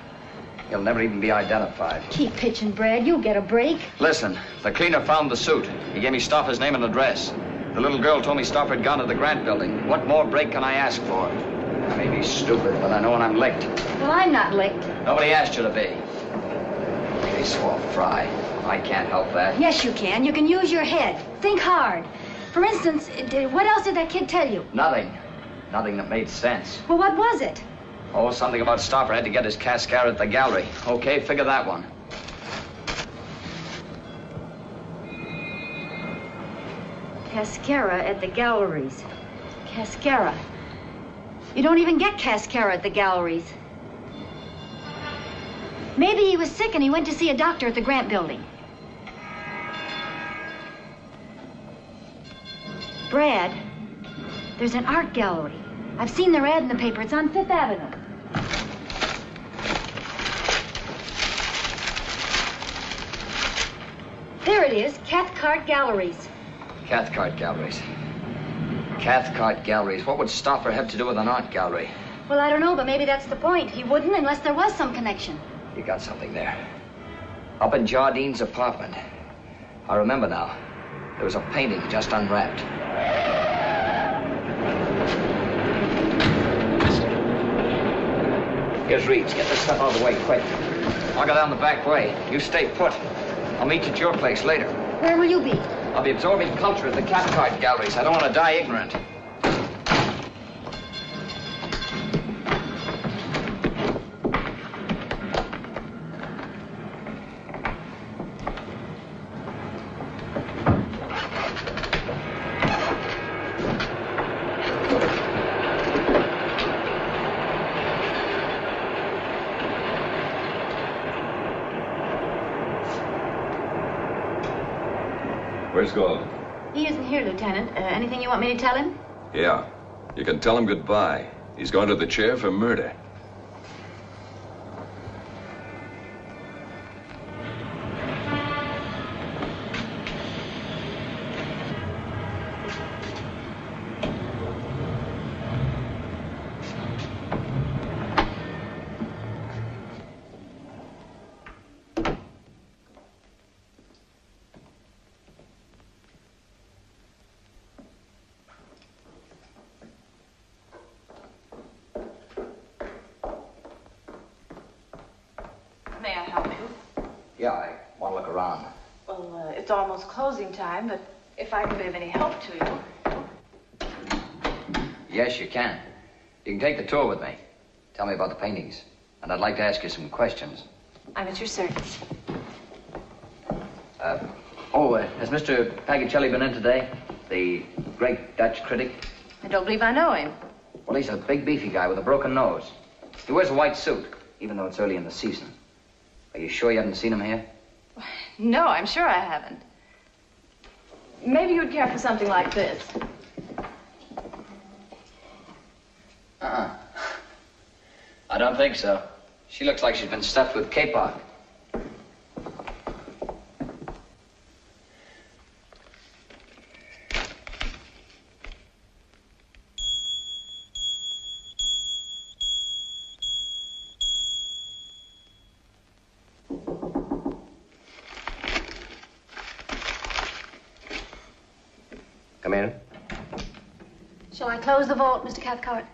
He'll never even be identified. Keep pitching, Brad. You'll get a break. Listen, the cleaner found the suit. He gave me Stauffer's name and address. The little girl told me Stauffer had gone to the Grant building. What more break can I ask for? I may be stupid, but I know when I'm licked. Well, I'm not licked. Nobody asked you to be. They swore fry. I can't help that. Yes, you can. You can use your head. Think hard. For instance, what else did that kid tell you? Nothing. Nothing that made sense. Well, what was it? Oh, something about Stauffer had to get his Cathcart at the gallery. Okay, figure that one. Cascara at the galleries. Cascara. You don't even get Cascara at the galleries. Maybe he was sick and he went to see a doctor at the Grant building. Brad, there's an art gallery. I've seen their ad in the paper. It's on 5th Avenue. There it is, Cathcart Galleries. Cathcart Galleries. Cathcart Galleries. What would Stauffer have to do with an art gallery? Well, I don't know, but maybe that's the point. He wouldn't unless there was some connection. You got something there. Up in Jardine's apartment. I remember now. There was a painting just unwrapped. Here's Reeves. Get this stuff out of the way, quick. I'll go down the back way. You stay put. I'll meet you at your place later. Where will you be? I'll be absorbing culture at the Cathcart Galleries. I don't want to die ignorant. Where's Galt? He isn't here, Lieutenant. Anything you want me to tell him? Yeah. You can tell him goodbye. He's gone to the chair for murder. May I help you? Yeah, I want to look around. Well, it's almost closing time, but if I can be of any help to you. Yes, you can. You can take the tour with me. Tell me about the paintings. And I'd like to ask you some questions. I'm at your service. Has Mr. Pagicelli been in today? The great Dutch critic? I don't believe I know him. Well, he's a big, beefy guy with a broken nose. He wears a white suit, even though it's early in the season. Are you sure you haven't seen him here? No, I'm sure I haven't. Maybe you'd care for something like this. I don't think so. She looks like she's been stuffed with kapok. Come in. Shall I close the vault, Mr. Cathcart?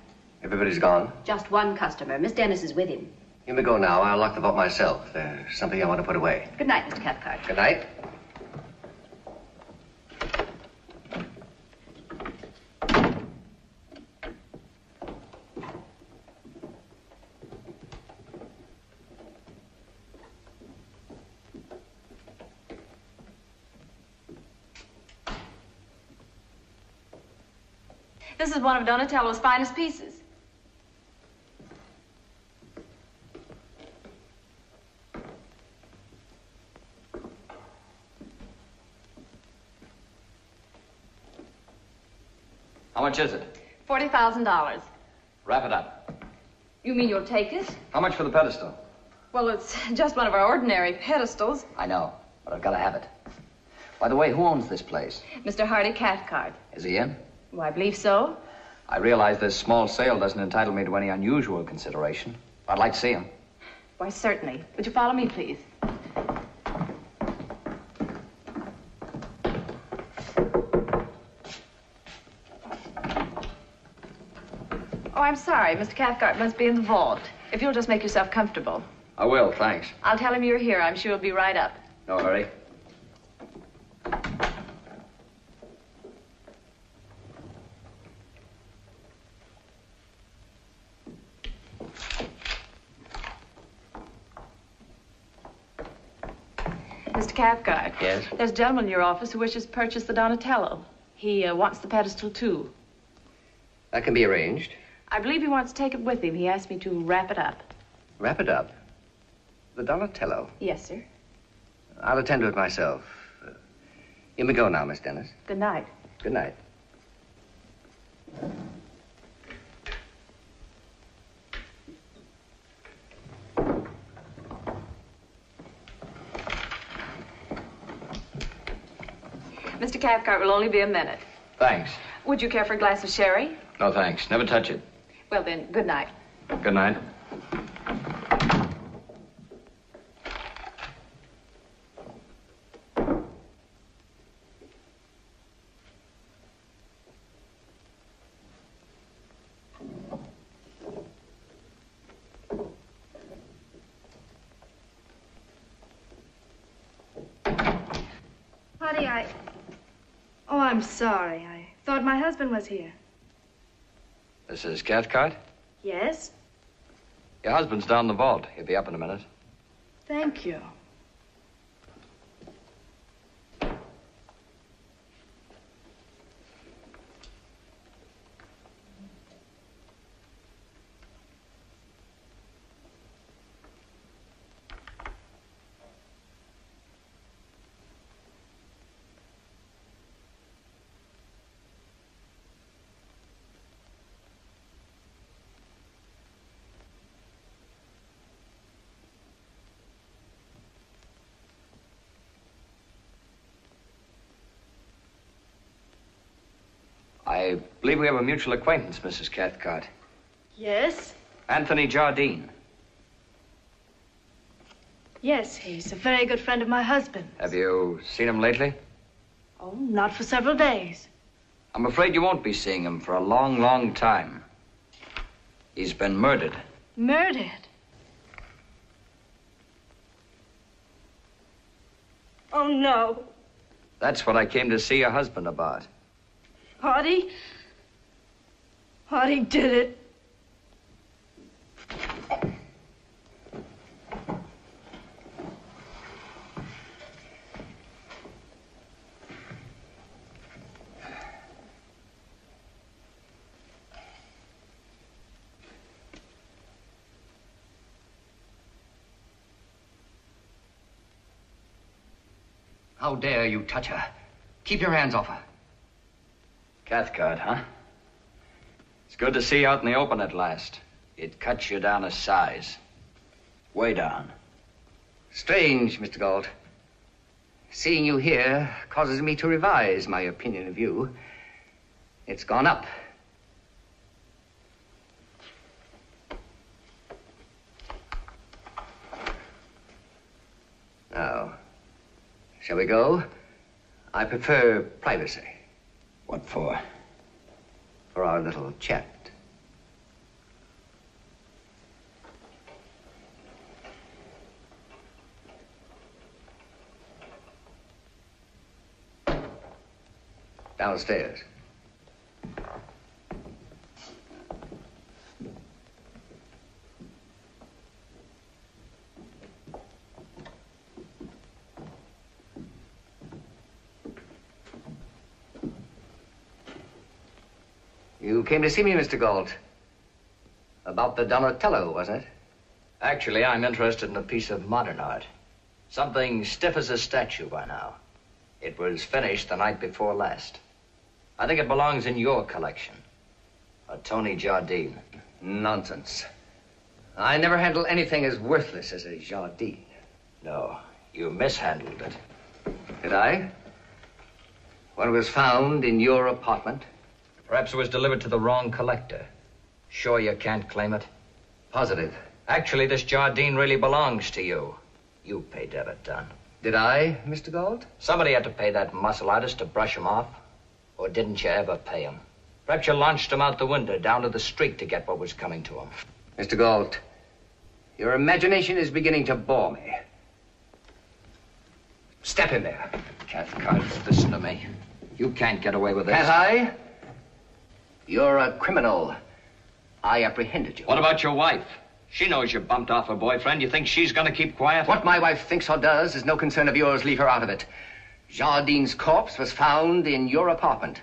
Everybody's gone. Just one customer. Miss Dennis is with him. You may go now. I'll lock the vault myself. There's something I want to put away. Good night, Mr. Cathcart. Good night. This is one of Donatello's finest pieces. How much is it? $40,000. Wrap it up. You mean you'll take it? How much for the pedestal? Well, it's just one of our ordinary pedestals. I know, but I've got to have it. By the way, who owns this place? Mr. Hardy Cathcart. Is he in? Well, I believe so. I realize this small sale doesn't entitle me to any unusual consideration. I'd like to see him. Why, certainly. Would you follow me, please? Oh, I'm sorry. Mr. Cathcart must be in the vault. If you'll just make yourself comfortable. I will, thanks. I'll tell him you're here. I'm sure he'll be right up. No hurry. Mr. Cathcart. Yes? There's a gentleman in your office who wishes to purchase the Donatello. He wants the pedestal, too. That can be arranged. I believe he wants to take it with him. He asked me to wrap it up. Wrap it up. The Donatello. Yes, sir. I'll attend to it myself. You may go now, Miss Dennis. Good night. Good night. Mr. Cathcart will only be a minute. Thanks. Would you care for a glass of sherry? No, thanks. Never touch it. Well, then, good night. Good night. Honey, Oh, I'm sorry. I thought my husband was here. This is Cathcart? Yes? Your husband's down the vault. He'll be up in a minute. Thank you. I believe we have a mutual acquaintance, Mrs. Cathcart. Yes? Anthony Jardine. Yes, he's a very good friend of my husband. Have you seen him lately? Oh, not for several days. I'm afraid you won't be seeing him for a long, long time. He's been murdered. Murdered? Oh, no. That's what I came to see your husband about. Hardy? Hardy did it. How dare you touch her? Keep your hands off her. Cathcart, huh? It's good to see you out in the open at last. It cuts you down a size. Way down. Strange, Mr. Galt. Seeing you here causes me to revise my opinion of you. It's gone up. Now, shall we go? I prefer privacy. What for? For our little chat. Downstairs. You came to see me, Mr. Galt. About the Donatello, wasn't it? Actually, I'm interested in a piece of modern art. Something stiff as a statue by now. It was finished the night before last. I think it belongs in your collection. A Tony Jardine. Nonsense. I never handle anything as worthless as a Jardine. No, you mishandled it. Did I? When it was found in your apartment? Perhaps it was delivered to the wrong collector. Sure you can't claim it? Positive. Actually, this Jardine really belongs to you. You paid to have it done. Did I, Mr. Galt? Somebody had to pay that muscle artist to brush him off. Or didn't you ever pay him? Perhaps you launched him out the window down to the street to get what was coming to him. Mr. Galt, your imagination is beginning to bore me. Step in there. Cathcart, listen to me. You can't get away with this. Can't I? You're a criminal. I apprehended you. What about your wife? She knows you bumped off her boyfriend. You think she's gonna keep quiet? What my wife thinks or does is no concern of yours. Leave her out of it. Jardine's corpse was found in your apartment.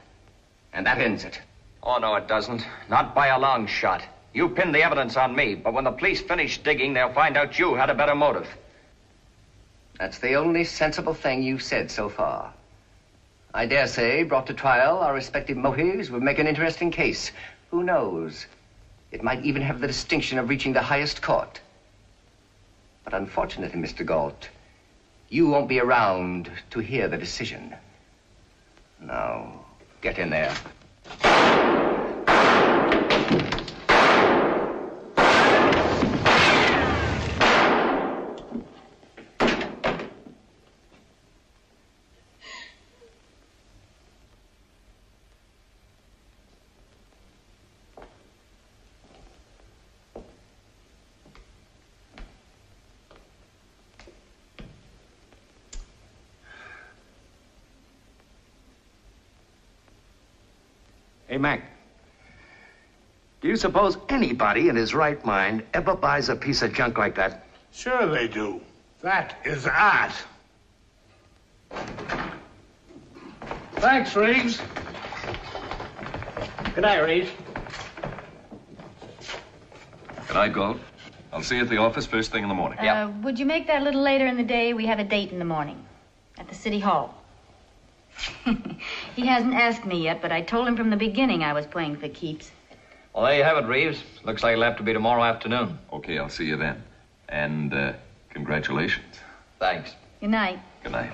And that ends it. Oh, no, it doesn't. Not by a long shot. You pinned the evidence on me, but when the police finish digging, they'll find out you had a better motive. That's the only sensible thing you've said so far. I dare say, brought to trial, our respective motives would make an interesting case. Who knows? It might even have the distinction of reaching the highest court. But unfortunately, Mr. Galt, you won't be around to hear the decision. Now, get in there. Hey, Mac. Do you suppose anybody in his right mind ever buys a piece of junk like that? Sure they do. That is art. Thanks, Reeves. Good night, Reeves. Good night, Galt. I'll see you at the office first thing in the morning. Would you make that a little later in the day? We have a date in the morning at the city hall. He hasn't asked me yet, but I told him from the beginning I was playing for keeps. Well, there you have it, Reeves. Looks like it'll have to be tomorrow afternoon. Okay, I'll see you then. And, congratulations. Thanks. Good night. Good night.